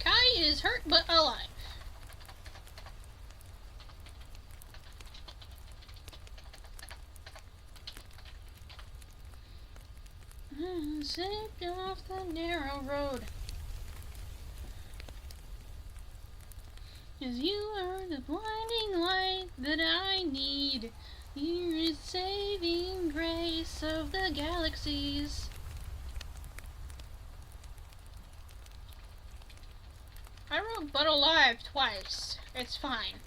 Kai is hurt but alive. Zipped off the narrow road. 'Cause you are the blinding light that I need. You're the saving grace of the galaxies. I wrote but alive twice. It's fine.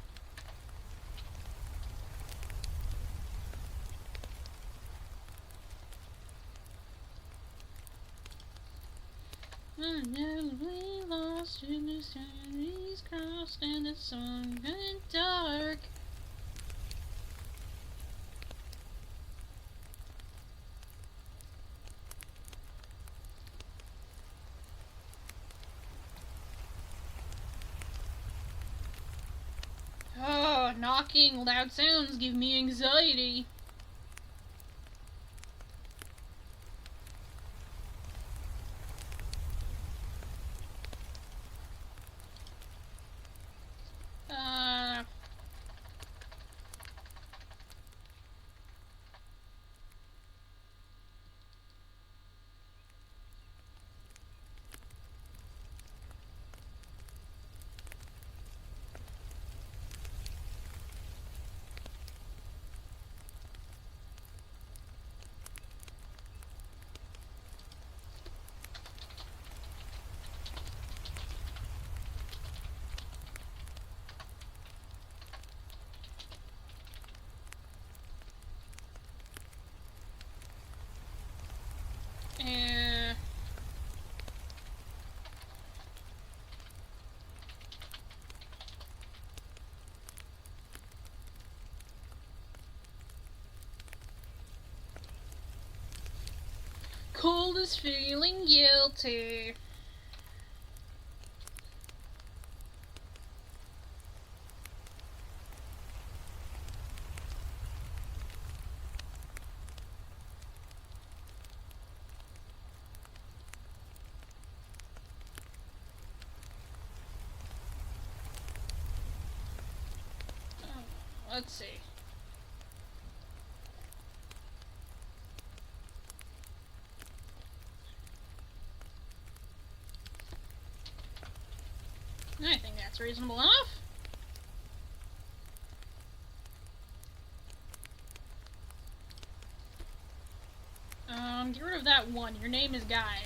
I know we lost in the seas crossed and the sun went dark. Oh, knocking, loud sounds give me anxiety. Gold is feeling guilty. Let's see. I think that's reasonable enough. Get rid of that one. Your name is Guy.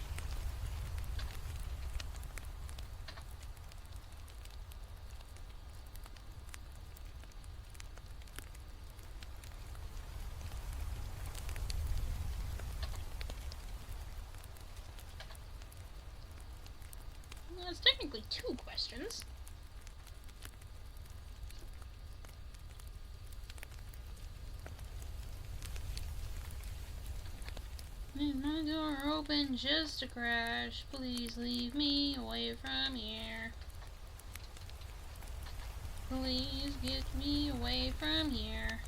Well, it's technically 2 questions. Leave my door open just to crash. Please leave me away from here. Please get me away from here.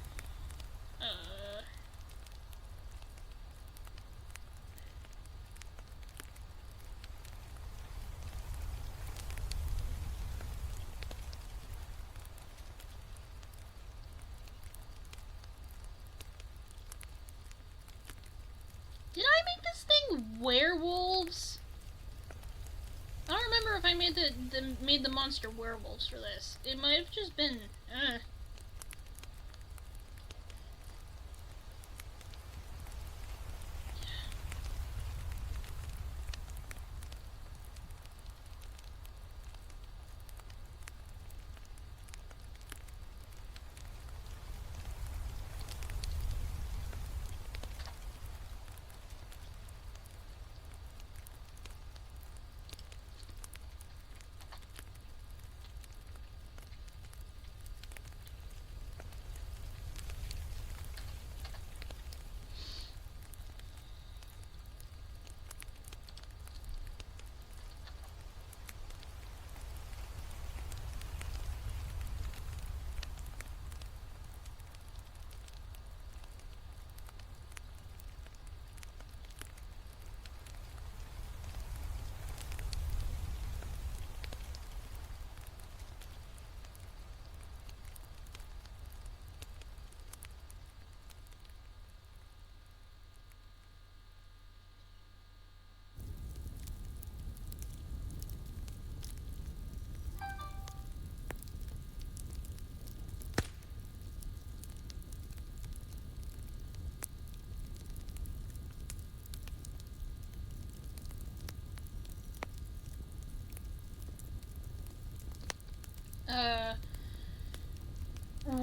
Did I make this thing werewolves? I don't remember if I made the monster werewolves for this. It might have just been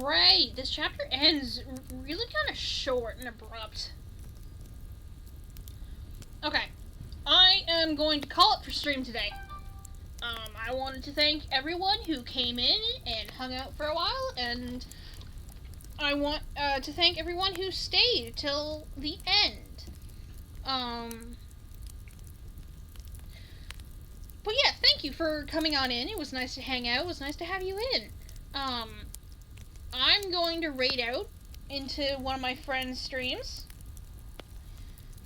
right. This chapter ends really kind of short and abrupt. Okay. I am going to call it for stream today. I wanted to thank everyone who came in and hung out for a while, and I want to thank everyone who stayed till the end. But yeah, thank you for coming on in. It was nice to hang out. It was nice to have you in. I'm going to raid out into one of my friends' streams.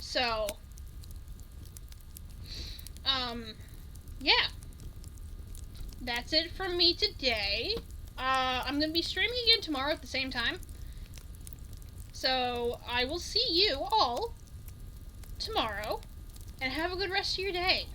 So, yeah. That's it from me today. I'm gonna be streaming again tomorrow at the same time. So, I will see you all tomorrow, and have a good rest of your day.